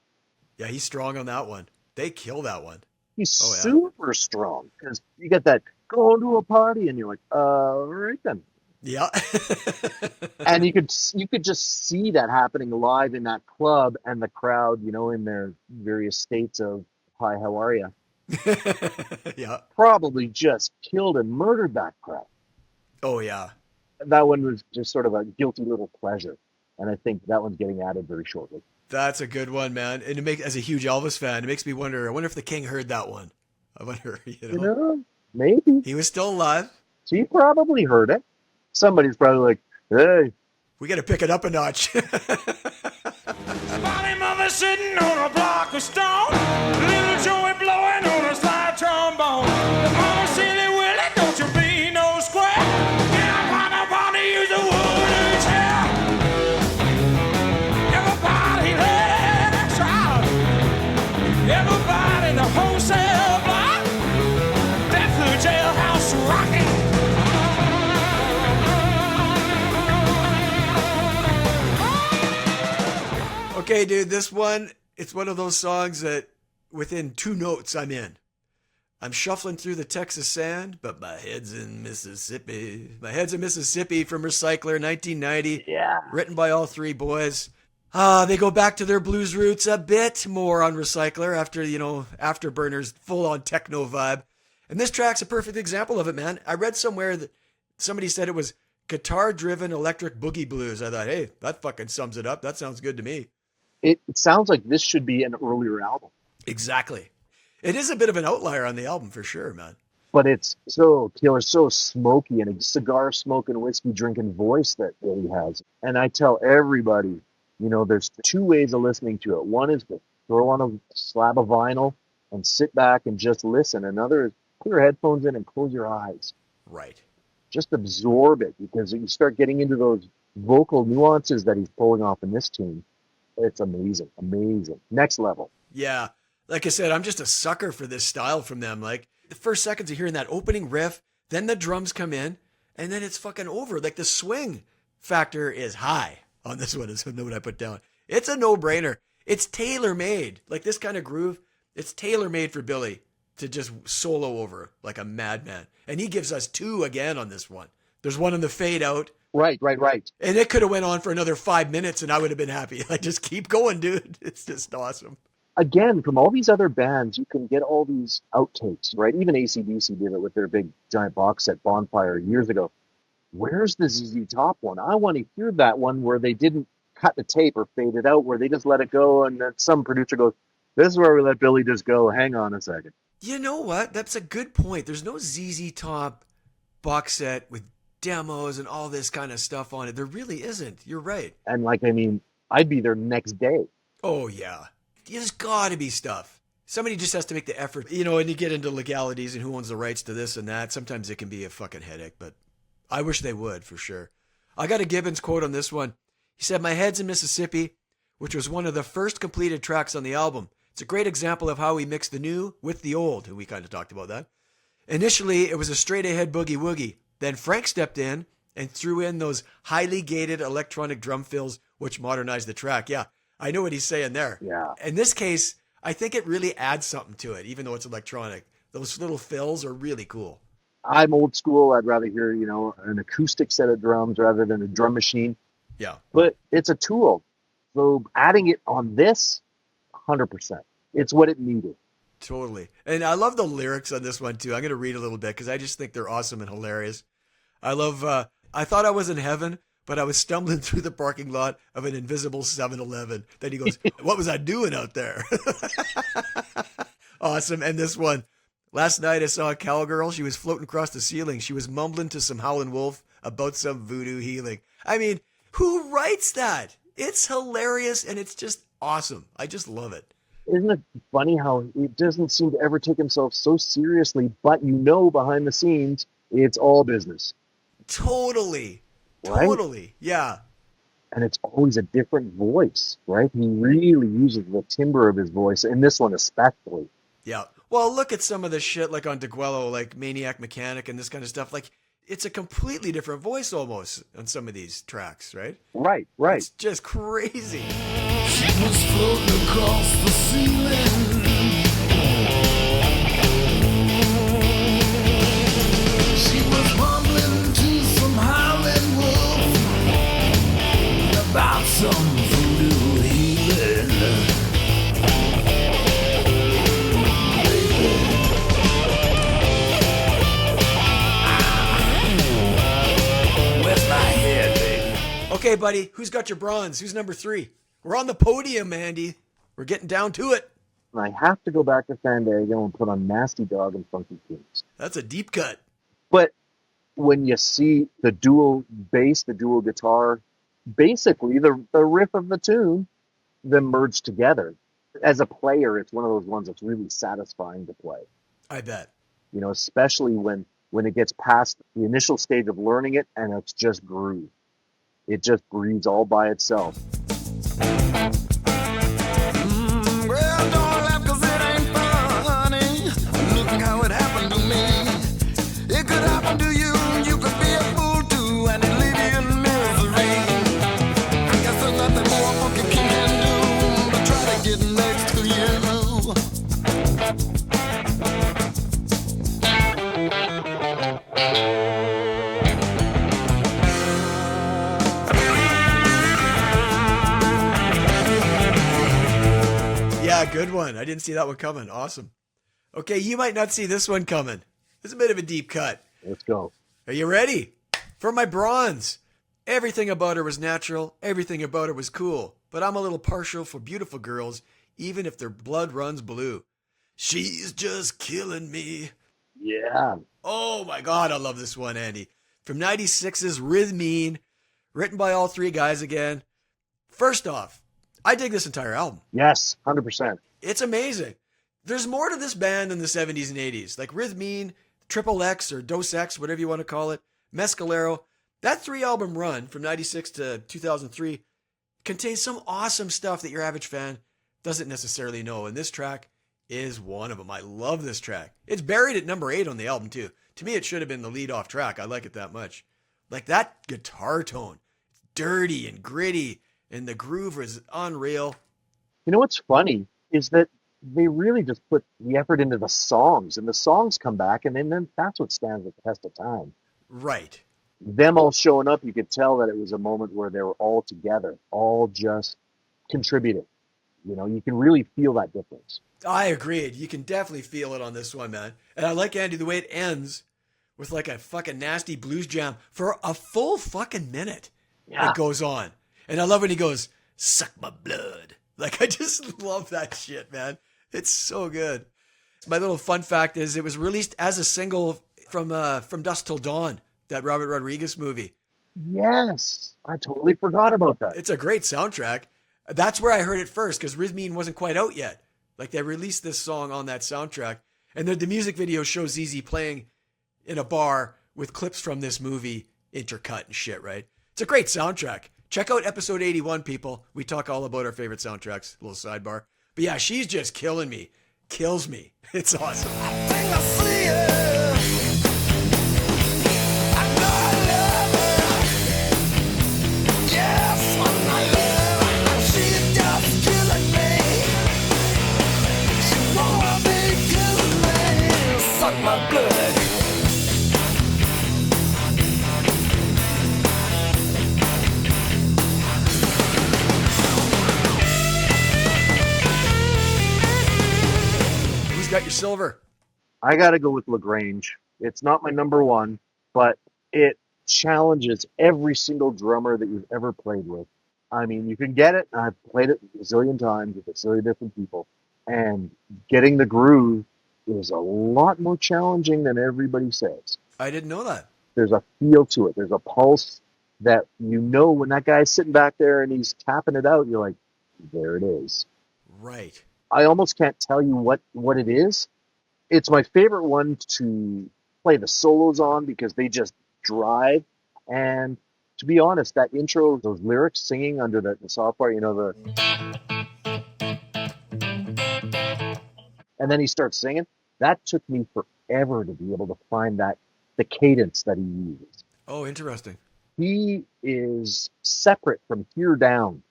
yeah, he's strong on that one. They kill that one. He's Oh, yeah. super strong because you get that going to a party and you're like, all right then. Yeah. And you could just see that happening live in that club and the crowd, in their various states of, hi, how are you? Yeah. Probably just killed and murdered that crowd. Oh, yeah. That one was just sort of a guilty little pleasure. And I think that one's getting added very shortly. That's a good one, man. And as a huge Elvis fan, it makes me wonder, I wonder if the King heard that one. I wonder, Maybe. He was still alive. So he probably heard it. Somebody's probably like, hey. We got to pick it up a notch. Body mother sitting on a block of stone. Little Joey blowing on a slide trombone. Mama silly Willie, don't you be no square. Yeah, I wanna use a wooden chair. Everybody let's out. Everybody in the wholesale block. Death to the jailhouse rocking. Okay, dude, this one It's one of those songs that within 2 notes I'm in. I'm shuffling through the Texas sand, but my head's in Mississippi. My head's in Mississippi from Recycler, 1990. Yeah. Written by all 3 boys. They go back to their blues roots a bit more on Recycler after, Afterburner's full-on techno vibe. And this track's a perfect example of it, man. I read somewhere that somebody said it was guitar-driven electric boogie blues. I thought, hey, that fucking sums it up. That sounds good to me. It sounds like this should be an earlier album. Exactly. It is a bit of an outlier on the album for sure, man. But it's so killer, so smoky, and a cigar smoking, whiskey drinking voice that Billy has. And I tell everybody, there's 2 ways of listening to it. One is to throw on a slab of vinyl and sit back and just listen. Another is put your headphones in and close your eyes. Right. Just absorb it, because you start getting into those vocal nuances that he's pulling off in this tune. It's amazing. Amazing. Next level. Yeah. Like I said, I'm just a sucker for this style from them. Like, the first seconds of hearing that opening riff, then the drums come in, and then it's fucking over. Like, the swing factor is high on this one, is the note I put down. It's a no-brainer. It's tailor-made. Like, this kind of groove, it's tailor-made for Billy to just solo over like a madman. And he gives us 2 again on this one. There's one on the fade out. Right. And it could have went on for another 5 minutes and I would have been happy. Like, just keep going, dude. It's just awesome. Again, from all these other bands, you can get all these outtakes, right? Even AC/DC did it with their big giant box set Bonfire years ago. Where's the ZZ Top one? I want to hear that one where they didn't cut the tape or fade it out, where they just let it go, and then some producer goes, this is where we let Billy just go. Hang on a second. You know what? That's a good point. There's no ZZ Top box set with demos and all this kind of stuff on it. There really isn't. You're right. And I'd be there next day. Oh, yeah. There's got to be stuff. Somebody just has to make the effort, and you get into legalities and who owns the rights to this and that. Sometimes it can be a fucking headache, but I wish they would, for sure. I got a Gibbons quote on this one. He said, "My head's in Mississippi," which was one of the first completed tracks on the album. It's a great example of how we mix the new with the old, and we kind of talked about that. Initially, it was a straight-ahead boogie-woogie. Then Frank stepped in and threw in those highly gated electronic drum fills, which modernized the track. Yeah, I know what he's saying there. Yeah. In this case, I think it really adds something to it, even though it's electronic. Those little fills are really cool. I'm old school. I'd rather hear, an acoustic set of drums rather than a drum machine. Yeah. But it's a tool. So adding it on this, 100%. It's what it needed. Totally. And I love the lyrics on this one, too. I'm going to read a little bit because I just think they're awesome and hilarious. I love, I thought I was in heaven, but I was stumbling through the parking lot of an invisible 7-Eleven. Then he goes, what was I doing out there? Awesome. And this one, last night I saw a cowgirl. She was floating across the ceiling. She was mumbling to some howling wolf about some voodoo healing. I mean, who writes that? It's hilarious and it's just awesome. I just love it. Isn't it funny how he doesn't seem to ever take himself so seriously, but behind the scenes, it's all business. Totally. Right? Totally. Yeah. And it's always a different voice, right? He really uses the timbre of his voice, in this one especially. Yeah. Well, look at some of the shit like on DeGuello, like Maniac Mechanic and this kind of stuff. Like, it's a completely different voice almost on some of these tracks, right? Right. It's just crazy. She was floating across the ceiling. She was mumbling to some howling wolf about some voodoo healing. Where's my head, baby? Okay, buddy, who's got your bronze? Who's number 3? We're on the podium, Andy. We're getting down to it. And I have to go back to Fandango and put on Nasty Dog and Funky Tunes. That's a deep cut. But when you see the dual bass, the dual guitar, basically the riff of the tune, them merged together. As a player, it's one of those ones that's really satisfying to play. I bet. Especially when it gets past the initial stage of learning it and it's just groove. It just breathes all by itself. Well, don't laugh 'cause it ain't funny. Look how it happened to me. It could happen to you. You could be a fool too, and it leave you in misery. I guess there's nothing more a monkey can do but try to get next good one. I didn't see that one coming. Awesome. Okay, you might not see this one coming. It's a bit of a deep cut. Let's go. Are you ready? For my bronze. Everything about her was natural. Everything about her was cool. But I'm a little partial for beautiful girls, even if their blood runs blue. She's just killing me. Yeah. Oh my God, I love this one, Andy. From 96's Rhythmine, written by all three guys again. First off, I dig this entire album. Yes, 100%. It's amazing. There's more to this band than the 70s and 80s. Like Rhythmine, Triple X or Dos X, whatever you want to call it, Mescalero. That 3-album run from 96 to 2003 contains some awesome stuff that your average fan doesn't necessarily know. And this track is one of them. I love this track. It's buried at number 8 on the album too. To me, it should have been the lead-off track. I like it that much. Like that guitar tone. It's dirty and gritty, and the groove is unreal. You know what's funny is that they really just put the effort into the songs, and the songs come back, and then that's what stands the test of time. Right. Them all showing up, you could tell that it was a moment where they were all together, all just contributing. You know, you can really feel that difference. I agreed. You can definitely feel it on this one, man. And I like, Andy, the way it ends with like a fucking nasty blues jam for a full fucking minute. Yeah. It goes on. And I love when he goes, suck my blood. Like, I just love that shit, man. It's so good. My little fun fact is it was released as a single from Dusk Till Dawn, that Robert Rodriguez movie. Yes, I totally forgot about that. It's a great soundtrack. That's where I heard it first, because Rhythmine wasn't quite out yet. Like, they released this song on that soundtrack. And the music video shows ZZ playing in a bar with clips from this movie intercut and shit, right? It's a great soundtrack. Check out episode 81, people. We talk all about our favorite soundtracks. A little sidebar. But yeah, she's just killing me. Kills me. It's awesome. Think I see it. I know I love her. Yes, I love her. She's just killing me. She wanna be killing me. Suck my blood. Who's got your silver? I got to go with LaGrange. It's not my number one, but it challenges every single drummer that you've ever played with. I mean, you can get it. I've played it a zillion times with a zillion different people. And getting the groove is a lot more challenging than everybody says. I didn't know that. There's a feel to it. There's a pulse that you know when that guy's sitting back there and he's tapping it out, you're like, there it is. Right. I almost can't tell you what it is. It's my favorite one to play the solos on because they just drive. And to be honest, that intro, those lyrics singing under the soft part, you know, and then he starts singing. That took me forever to be able to find the cadence that he uses. Oh, interesting. He is separate from Here Down,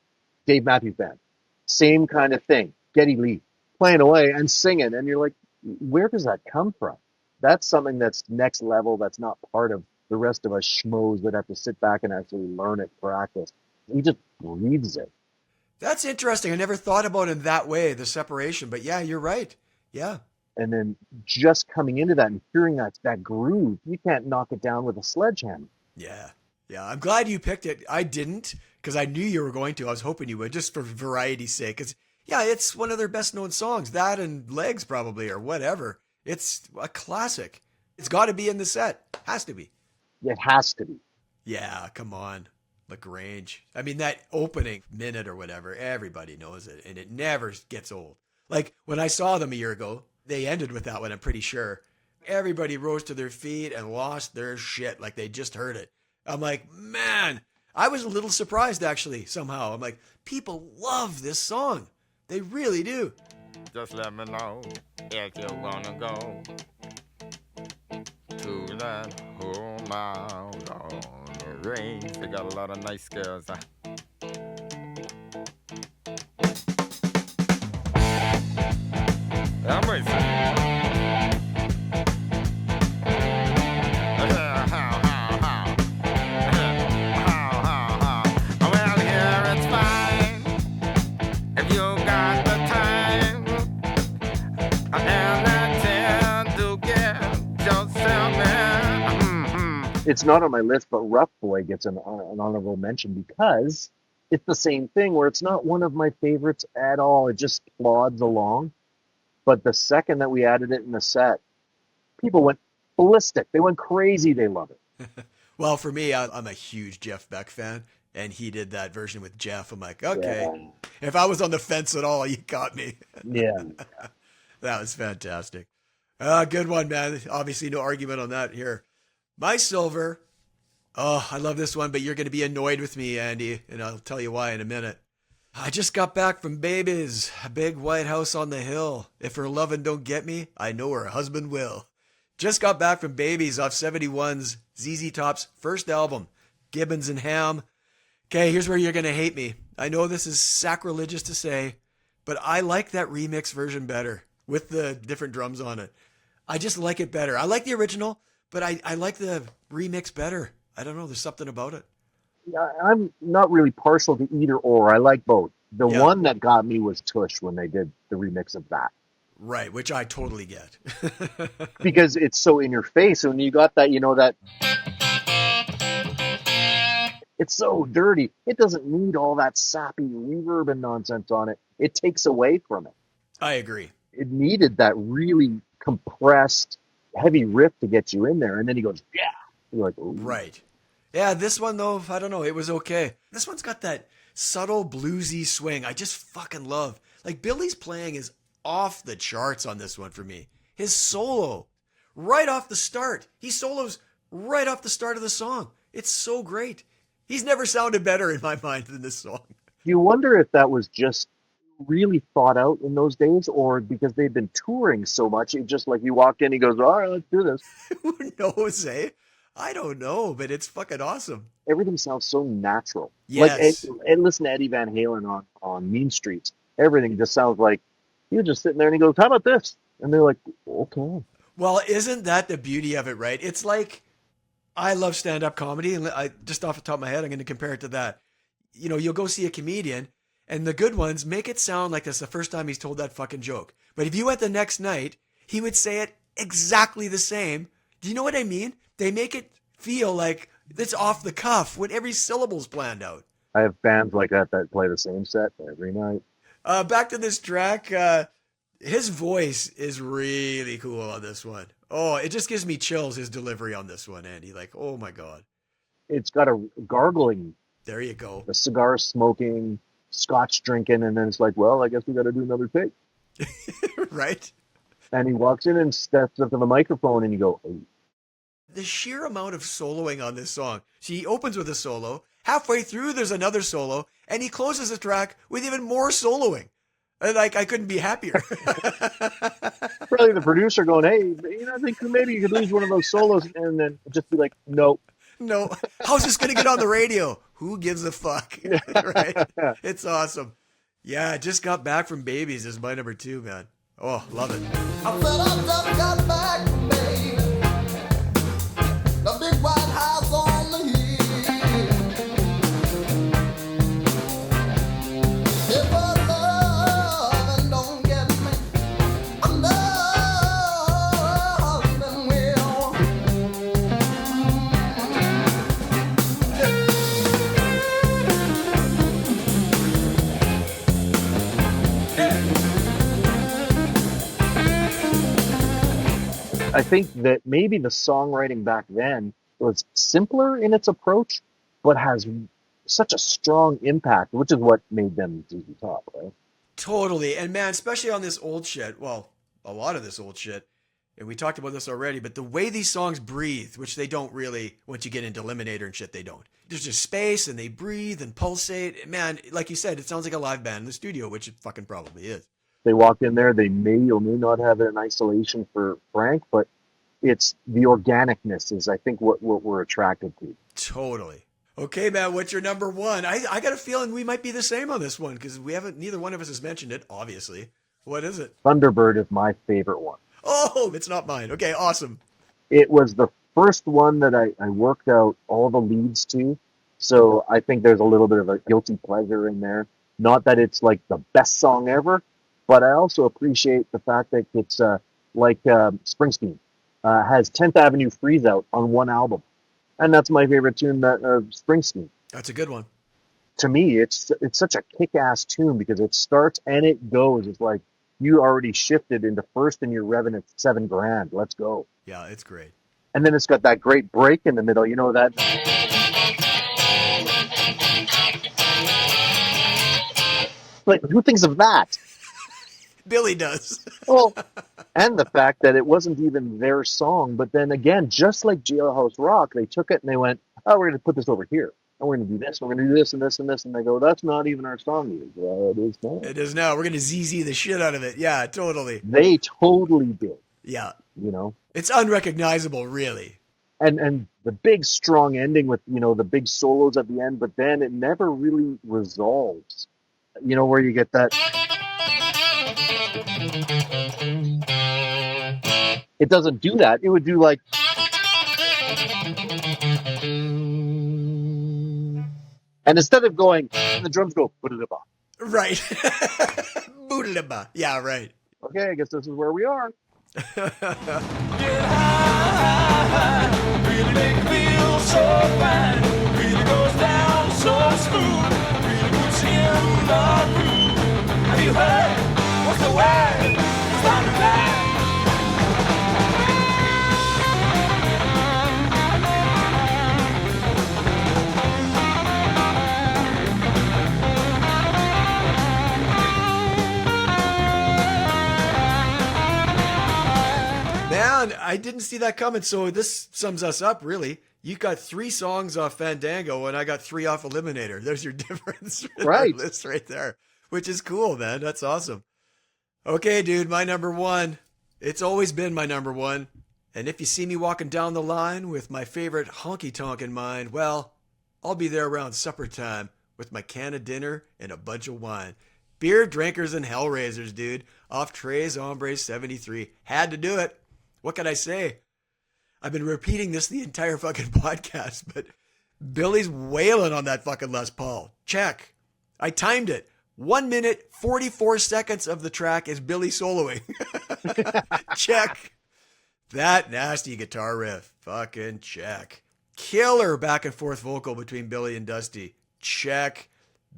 Dave Matthews Band. Same kind of thing. Geddy Lee playing away and singing, and you're like, where does that come from? That's something that's next level. That's not part of the rest of us schmoes that have to sit back and actually learn it, practice. He just breathes it. That's interesting. I never thought about it in that way, the separation. But yeah, you're right. Yeah. And then just coming into that and hearing that groove, you can't knock it down with a sledgehammer. Yeah. Yeah. I'm glad you picked it. I didn't, because I knew you were going to. I was hoping you would, just for variety's sake. Because yeah, it's one of their best known songs. That and Legs probably, or whatever. It's a classic. It's got to be in the set. Has to be. It has to be. Yeah, come on. LaGrange. I mean, that opening minute or whatever, everybody knows it, and it never gets old. Like, when I saw them a year ago, they ended with that one, I'm pretty sure. Everybody rose to their feet and lost their shit like they just heard it. I'm like, man, I was a little surprised, actually, somehow. I'm like, people love this song. They really do. Just let me know if you wanna go to that home out on the range. They got a lot of nice girls. I'm racing. Well, here it's fine if you got the time. It's not on my list, but Rough Boy gets an honorable mention because it's the same thing where it's not one of my favorites at all. It just plods along. But the second that we added it in the set, people went ballistic. They went crazy. They love it. Well, for me, I'm a huge Jeff Beck fan, and he did that version with Jeff. I'm like, okay, Yeah. if I was on the fence at all, you got me. Yeah. That was fantastic. Good one, man. Obviously, no argument on that here. My silver. Oh, I love this one, but you're going to be annoyed with me, Andy, and I'll tell you why in a minute. I just got back from Baby's, a big white house on the hill. If her lovin' don't get me, I know her husband will. Just got back from Baby's off 71's ZZ Top's first album, Gibbons and Ham. Okay, here's where you're going to hate me. I know this is sacrilegious to say, but I like that remix version better with the different drums on it. I just like it better. I like the original, but I like the remix better. I don't know. There's something about it. I'm not really partial to either or. I like both. The Yeah. one that got me was Tush when they did the remix of that. Right, which I totally get. Because it's so in your face. And when you got that, that it's so dirty. It doesn't need all that sappy reverb and nonsense on it. It takes away from it. I agree. It needed that really compressed, heavy riff to get you in there. And then he goes, yeah. You're like, ooh. Right. Yeah, this one, though, I don't know. It was okay. This one's got that subtle bluesy swing I just fucking love. Like, Billy's playing is off the charts on this one for me. His solo, right off the start. He solos right off the start of the song. It's so great. He's never sounded better in my mind than this song. You wonder if that was just really thought out in those days or because they've been touring so much. It just like you walked in, he goes, all right, let's do this. Who knows, eh? I don't know, but it's fucking awesome. Everything sounds so natural. Yes. Like, and listen to Eddie Van Halen on Mean Streets. Everything just sounds like you're just sitting there and he goes, how about this? And they're like, okay. Well, isn't that the beauty of it, right? It's like, I love stand-up comedy, and I just off the top of my head, I'm going to compare it to that. You'll go see a comedian, and the good ones make it sound like that's the first time he's told that fucking joke. But if you went the next night, he would say it exactly the same. Do you know what I mean? They make it feel like it's off the cuff when every syllable's planned out. I have bands like that play the same set every night. Back to this track. His voice is really cool on this one. Oh, it just gives me chills, his delivery on this one, Andy. Like, oh my God. It's got a gargling, There you go. a cigar smoking, scotch drinking, and then it's like, well, I guess we got to do another take. Right? And he walks in and steps up to the microphone and you go, oh. The sheer amount of soloing on this song. He opens with a solo. Halfway through, there's another solo. And he closes the track with even more soloing. And I couldn't be happier. Probably the producer going, hey, I think maybe you could lose one of those solos and then just be like, nope. No. How's this going to get on the radio? Who gives a fuck? Right? It's awesome. Yeah, I just got back from Babies is my number 2, man. Oh, love it. I said I just got back, baby. The big white house on the hill. If her lovin' don't get me, I know her husband will. I think that maybe the songwriting back then was simpler in its approach, but has such a strong impact, which is what made them ZZ Top, right? Totally. And man, especially on this old shit. Well, a lot of this old shit. And we talked about this already, but the way these songs breathe, which they don't really, once you get into Eliminator and shit, they don't. There's just space and they breathe and pulsate. Man, like you said, it sounds like a live band in the studio, which it fucking probably is. They walk in there, they may or may not have it in isolation for Frank, but it's the organicness is, I think, what we're attracted to. Totally. Okay, man, what's your number 1? I got a feeling we might be the same on this one because neither one of us has mentioned it, obviously. What is it? Thunderbird is my favorite one. Oh, it's not mine. Okay, awesome. It was the first one that I worked out all the leads to, so I think there's a little bit of a guilty pleasure in there. Not that it's like the best song ever, but I also appreciate the fact that it's like Springsteen has 10th Avenue Freeze Out on one album. And that's my favorite tune, that Springsteen. That's a good one. To me, it's such a kick-ass tune because it starts and it goes. It's like you already shifted into first and you're revving at $7,000. Let's go. Yeah, it's great. And then it's got that great break in the middle. You know that? Like, who thinks of that? Billy does. Well, and the fact that it wasn't even their song, but then again, just like Jailhouse Rock, they took it and they went, "Oh, we're going to put this over here, and we're going to do this, we're going to do this and this and this," and they go, "That's not even our song." You go, "Well, it is now." It is now. We're going to ZZ the shit out of it. Yeah, totally. They totally did. Yeah. You know, It's unrecognizable, really. and the big strong ending with, you know, the big solos at the end, but then it never really resolves. You know, where you get that. It doesn't do that. It would do like. And instead of going, and the drums go, "Ba-da-da-ba." Right. Boodalaba. Yeah, right. Okay, I guess this is where we are. Get high, really make me feel so fine. Really goes down so smooth. Really puts in the groove. Have you heard? What's the word? It's time to fly. Man, I didn't see that coming. So this sums us up, really. You got 3 songs off Fandango, and I got 3 off Eliminator. There's your difference. Right. List right there, which is cool, man. That's awesome. Okay, dude, my number 1. It's always been my number 1. And if you see me walking down the line with my favorite honky tonk in mind, well, I'll be there around supper time with my can of dinner and a bunch of wine. Beer drinkers and hellraisers, dude. Off Trezz Hombres 73. Had to do it. What can I say? I've been repeating this the entire fucking podcast, but Billy's wailing on that fucking Les Paul. Check. I timed it. 1 minute, 44 seconds of the track is Billy soloing. Check. That nasty guitar riff. Fucking check. Killer back and forth vocal between Billy and Dusty. Check.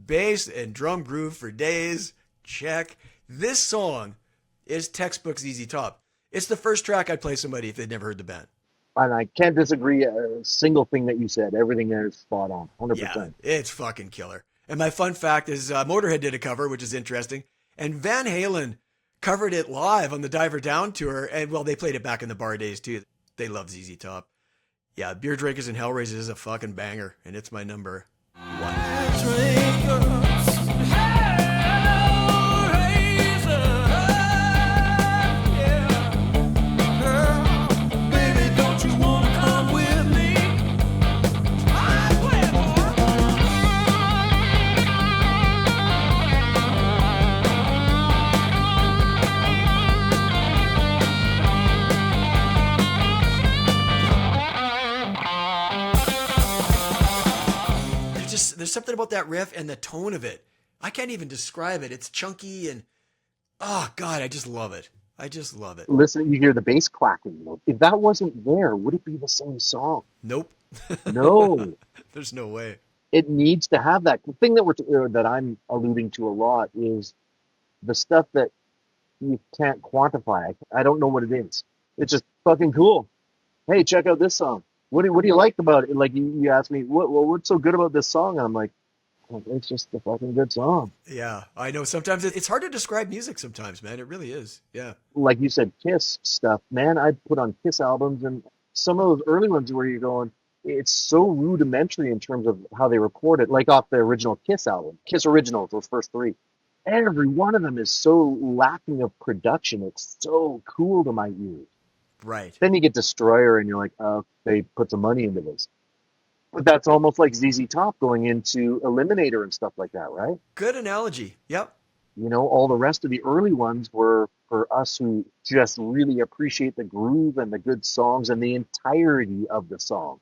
Bass and drum groove for days. Check. This song is textbook ZZ Top. It's the first track I'd play somebody if they'd never heard the band. And I can't disagree a single thing that you said. Everything there is spot on, 100%. Yeah, it's fucking killer. And my fun fact is Motorhead did a cover, which is interesting. And Van Halen covered it live on the Diver Down tour. And, well, they played it back in the bar days, too. They love ZZ Top. Yeah, Beer Drinkers and Hellraisers is a fucking banger. And it's my number 1. There's something about that riff and the tone of it. I can't even describe it. It's chunky and, oh, God, I just love it. I just love it. Listen, you hear the bass clacking. If that wasn't there, would it be the same song? Nope. No. There's no way. It needs to have that. The thing that I'm alluding to a lot is the stuff that you can't quantify. I don't know what it is. It's just fucking cool. Hey, check out this song. What do you like about it? Like you asked me, what's so good about this song? And I'm like, oh, it's just a fucking good song. Yeah, I know. Sometimes it's hard to describe music sometimes, man. It really is. Yeah. Like you said, Kiss stuff. Man, I'd put on Kiss albums, and some of those early ones where you're going, it's so rudimentary in terms of how they record it, like off the original Kiss album, Kiss Originals, those first 3. Every one of them is so lacking of production. It's so cool to my ears. Right. Then you get Destroyer and you're like, oh, they put some money into this. But that's almost like ZZ Top going into Eliminator and stuff like that, right? Good analogy. Yep. You know, all the rest of the early ones were for us who just really appreciate the groove and the good songs and the entirety of the song.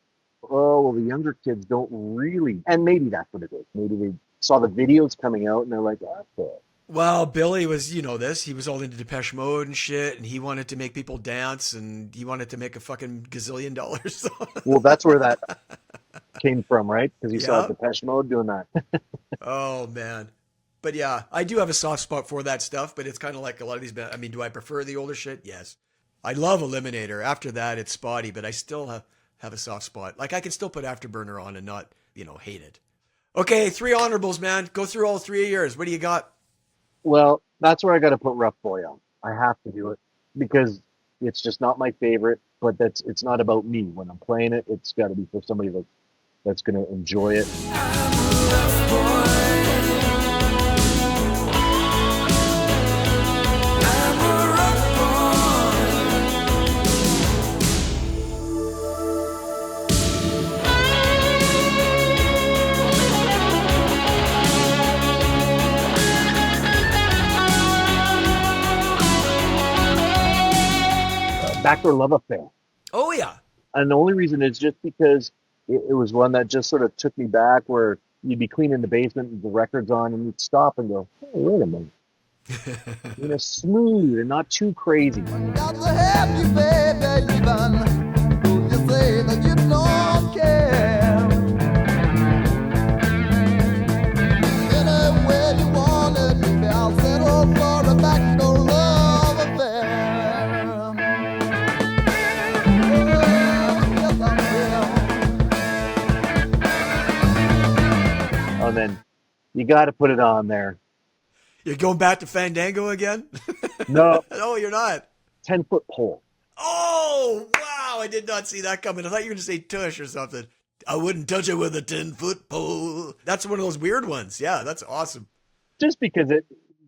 Oh, well, the younger kids don't really. And maybe that's what it is. Maybe they saw the videos coming out and they're like, oh, Well, Billy was, you know this, he was all into Depeche Mode and shit, and he wanted to make people dance, and he wanted to make a fucking gazillion dollars. Well, that's where that came from, right? Because you saw Yeah. Depeche Mode doing that. Oh, man. But yeah, I do have a soft spot for that stuff, but it's kind of like a lot of these bands. I mean, do I prefer the older shit? Yes. I love Eliminator. After that, it's spotty, but I still have a soft spot. Like, I can still put Afterburner on and not, hate it. Okay, 3 honorables, man. Go through all 3 of yours. What do you got? Well, that's where I got to put Rough Boy on. I have to do it because it's just not my favorite, but it's not about me. When I'm playing it, it's got to be for somebody that's going to enjoy it. Backdoor Love Affair. Oh, yeah. And the only reason is just because it was one that just sort of took me back where you'd be cleaning the basement with the records on and you'd stop and go, hey, wait a minute. Smooth and not too crazy. Got to have you, baby, even though you say that you don't care. Any way you want it, baby, I'll settle for a backdoor love affair. Oh, yes, I will. And then you got to put it on there. You're going back to Fandango again? No, No, you're not. 10-foot pole. Oh, wow. I did not see that coming. I thought you were going to say tush or something. I wouldn't touch it with a 10-foot pole. That's one of those weird ones. Yeah, that's awesome. Just because you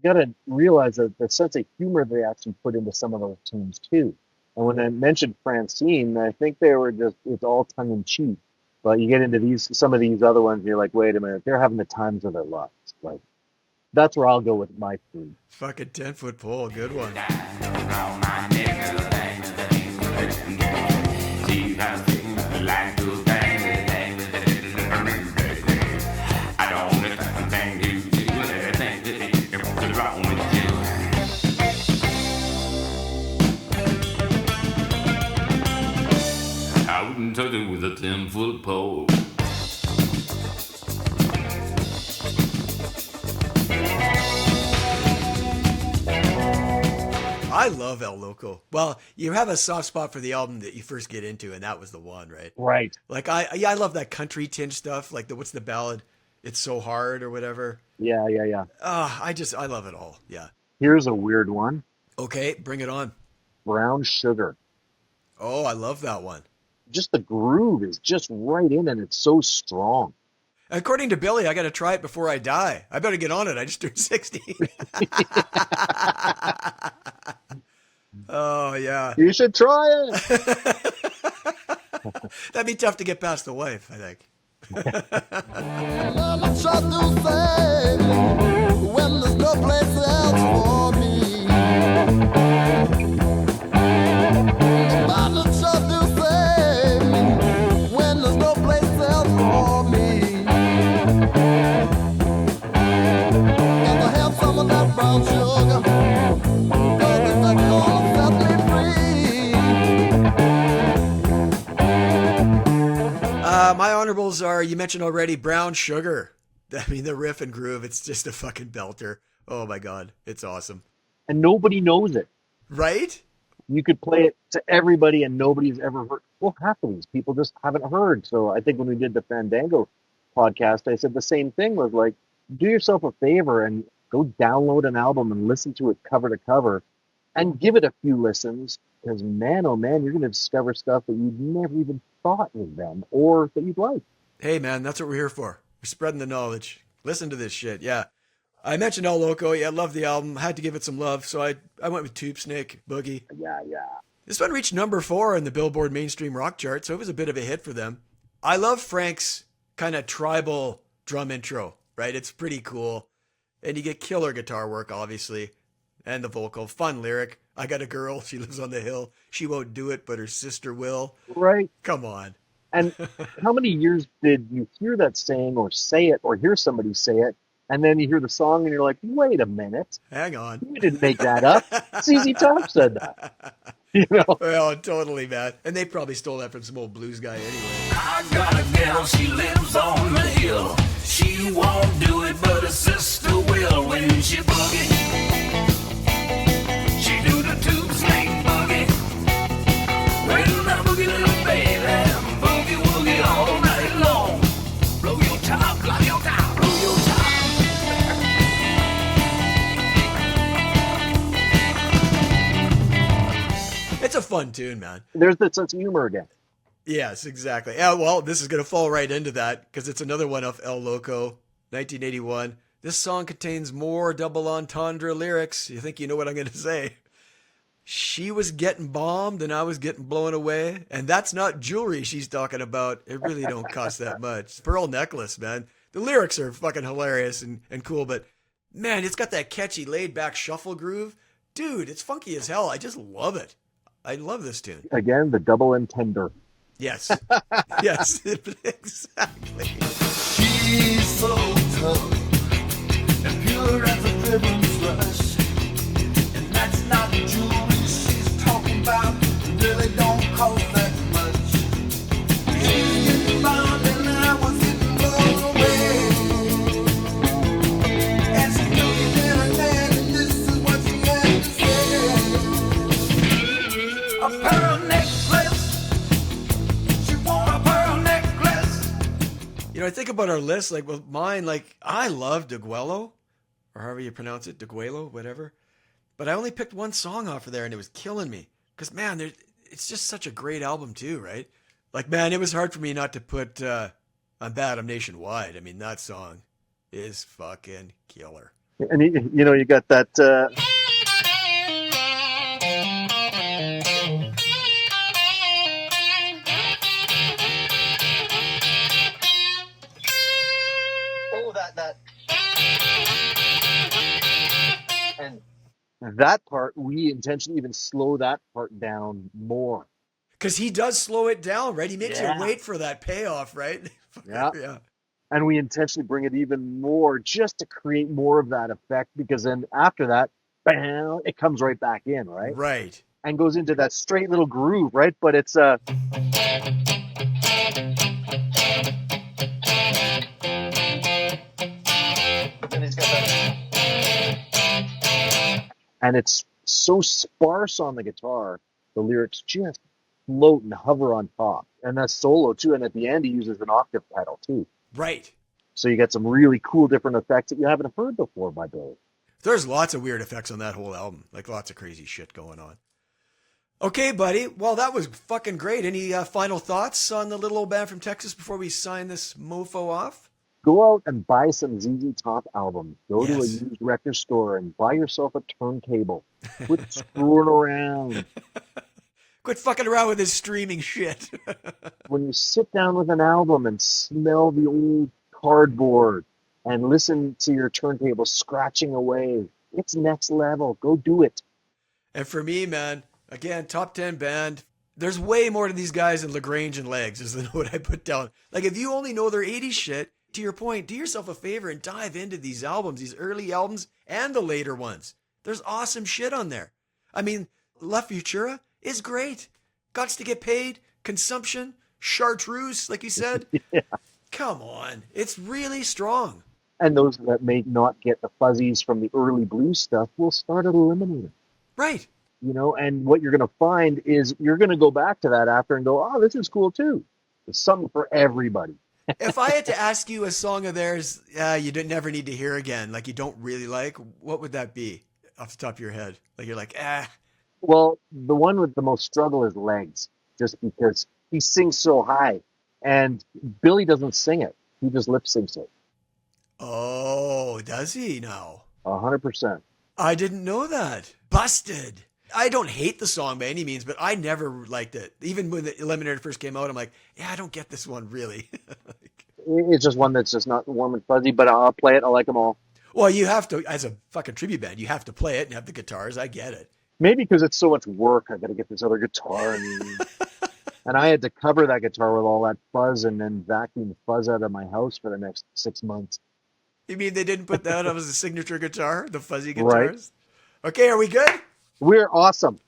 got to realize that the sense of humor they actually put into some of those tunes too. And when I mentioned Francine, I think they were it's all tongue in cheek. But you get into some of these other ones, and you're like, wait a minute, they're having the times of their lives. Like, that's where I'll go with my 3. Fucking 10-foot pole. Good one. I wouldn't touch it with a 10-foot pole. I love El Loco. Well, you have a soft spot for the album that you first get into, and that was the one, right? Right. Like, I love that country tinge stuff. Like, what's the ballad? It's So Hard or whatever. Yeah. I love it all. Yeah. Here's a weird one. Okay, bring it on. Brown Sugar. Oh, I love that one. Just the groove is just right in, and it's so strong. According to Billy, I got to try it before I die. I better get on it. I just turned 60. Oh, yeah. You should try it. That'd be tough to get past the wife, I think. I'm not sure to say when there's no place else for me. I'm not sure to say when there's no place else for me. Gotta have some of that brown sugar, 'cause it's not gonna set me free. My honorables are, you mentioned already, Brown Sugar. I mean, the riff and groove, it's just a fucking belter. Oh my God, it's awesome. And nobody knows it. Right? You could play it to everybody and nobody's ever heard. Well, half of these people just haven't heard. So I think when we did the Fandango podcast, I said the same thing, was like, do yourself a favor and go download an album and listen to it cover to cover and give it a few listens, because man, oh man, you're going to discover stuff that you'd never even thought was them or that you'd like. Hey man, that's what we're here for. We're spreading the knowledge. Listen to this shit, yeah. I mentioned El Loco. Yeah, I love the album. Had to give it some love, so I went with Tube Snake, Boogie. Yeah. This one reached number 4 in the Billboard Mainstream Rock chart, so it was a bit of a hit for them. I love Frank's kind of tribal drum intro, right? It's pretty cool. And you get killer guitar work, obviously. And the vocal. Fun lyric. I got a girl. She lives on the hill. She won't do it, but her sister will. Right. Come on. And how many years did you hear that saying or say it or hear somebody say it And then you hear the song and you're like, wait a minute. Hang on. You didn't make that up. ZZ Top said that. You know? Well, totally, man. And they probably stole that from some old blues guy anyway. I got a gal, she lives on the hill. She won't do it, but her sister will when she boogie. She do the tube snake boogie. When I boogie, little baby, boogie woogie all night long. Blow your top, blow your top, blow your top. It's a fun tune, man. There's that sense of humor again. Yes, exactly. Yeah, well, this is going to fall right into that because it's another one off El Loco, 1981. This song contains more double entendre lyrics. You think you know what I'm going to say. She was getting bombed and I was getting blown away. And that's not jewelry she's talking about. It really don't cost that much. Pearl necklace, man. The lyrics are fucking hilarious and cool, but man, it's got that catchy laid back shuffle groove. Dude, it's funky as hell. I just love it. I love this tune. Again, the double entendre. Yes. Yes, exactly. She's so tough and pure as a driven flush. And that's not the jewelry she's talking about. It really don't cost that much. She's getting bound and I was getting blown away. And she took it in her hand and this is what she had to say. A pearl necklace. She wore a pearl necklace. You know, I think about our list, like with mine, like I love DeGuelo, or however you pronounce it, DeGuelo, whatever. But I only picked one song off of there and it was killing me. Because, man, it's just such a great album too, right? Like, man, it was hard for me not to put I'm Bad, I'm Nationwide. I mean, that song is fucking killer. And you know, you got that. Oh, that. And that part, we intentionally even slow that part down more. Because he does slow it down, right? He makes Yeah. you wait for that payoff, right? Yeah. Yeah. And we intentionally bring it even more just to create more of that effect, because then after that, bam, it comes right back in, right? Right. And goes into that straight little groove, right? But it's and it's so sparse on the guitar, the lyrics just float and hover on top. And that's solo too. And at the end, he uses an octave pedal too. Right. So you get some really cool different effects that you haven't heard before by Billy. There's lots of weird effects on that whole album. Like lots of crazy shit going on. Okay, buddy. Well, that was fucking great. Any final thoughts on the little old band from Texas before we sign this mofo off? Go out and buy some ZZ Top albums. Go to a Yes. used record store and buy yourself a turntable. Quit screwing around. Quit fucking around with this streaming shit. When you sit down with an album and smell the old cardboard and listen to your turntable scratching away, it's next level. Go do it. And for me, man, again, top 10 band. There's way more to these guys than LaGrange and Legs is the note I put down. Like, if you only know their 80s shit, to your point, do yourself a favor and dive into these albums, these early albums and the later ones. There's awesome shit on there. I mean, La Futura is great. Gots to Get Paid, Consumption, Chartreuse, like you said. Yeah. Come on. It's really strong. And those that may not get the fuzzies from the early blues stuff will start at eliminating. Right. You know, and what you're going to find is you're going to go back to that after and go, oh, this is cool too. There's something for everybody. If I had to ask you a song of theirs you never need to hear again, like you don't really like, what would that be off the top of your head? Like you're like, Well, the one with the most struggle is Legs, just because he sings so high. And Billy doesn't sing it. He just lip syncs it. oh, does he now? 100%. I didn't know that. Busted. I don't hate the song by any means, but I never liked it. Even when the Eliminator first came out, I'm like, yeah, I don't get this one really. It's just one that's just not warm and fuzzy, but I'll play it. I like them all. Well, you have to, as a fucking tribute band, you have to play it and have the guitars. I get it. Maybe because it's so much work, I got to get this other guitar. And I had to cover that guitar with all that fuzz and then vacuum fuzz out of my house for the next 6 months. You mean they didn't put that up as a signature guitar, the fuzzy Right. guitars? Okay, are we good? We're awesome.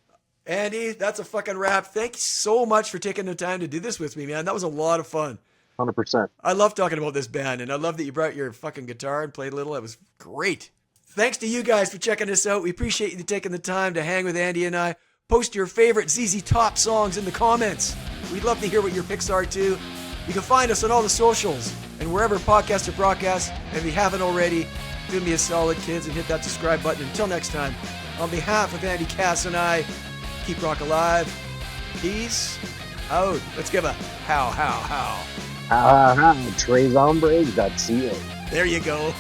Andy, that's a fucking wrap. Thank you so much for taking the time to do this with me, man. That was a lot of fun. 100%. I love talking about this band, and I love that you brought your fucking guitar and played a little. It was great. Thanks to you guys for checking us out. We appreciate you taking the time to hang with Andy and I. Post your favorite ZZ Top songs in the comments. We'd love to hear what your picks are, too. You can find us on all the socials and wherever podcasts are broadcast. And if you haven't already, do me a solid, kids, and hit that subscribe button. Until next time, on behalf of Andy Cass and I, keep rock alive. Peace out. Let's give a how. Trezz Hombres.ca. There you go.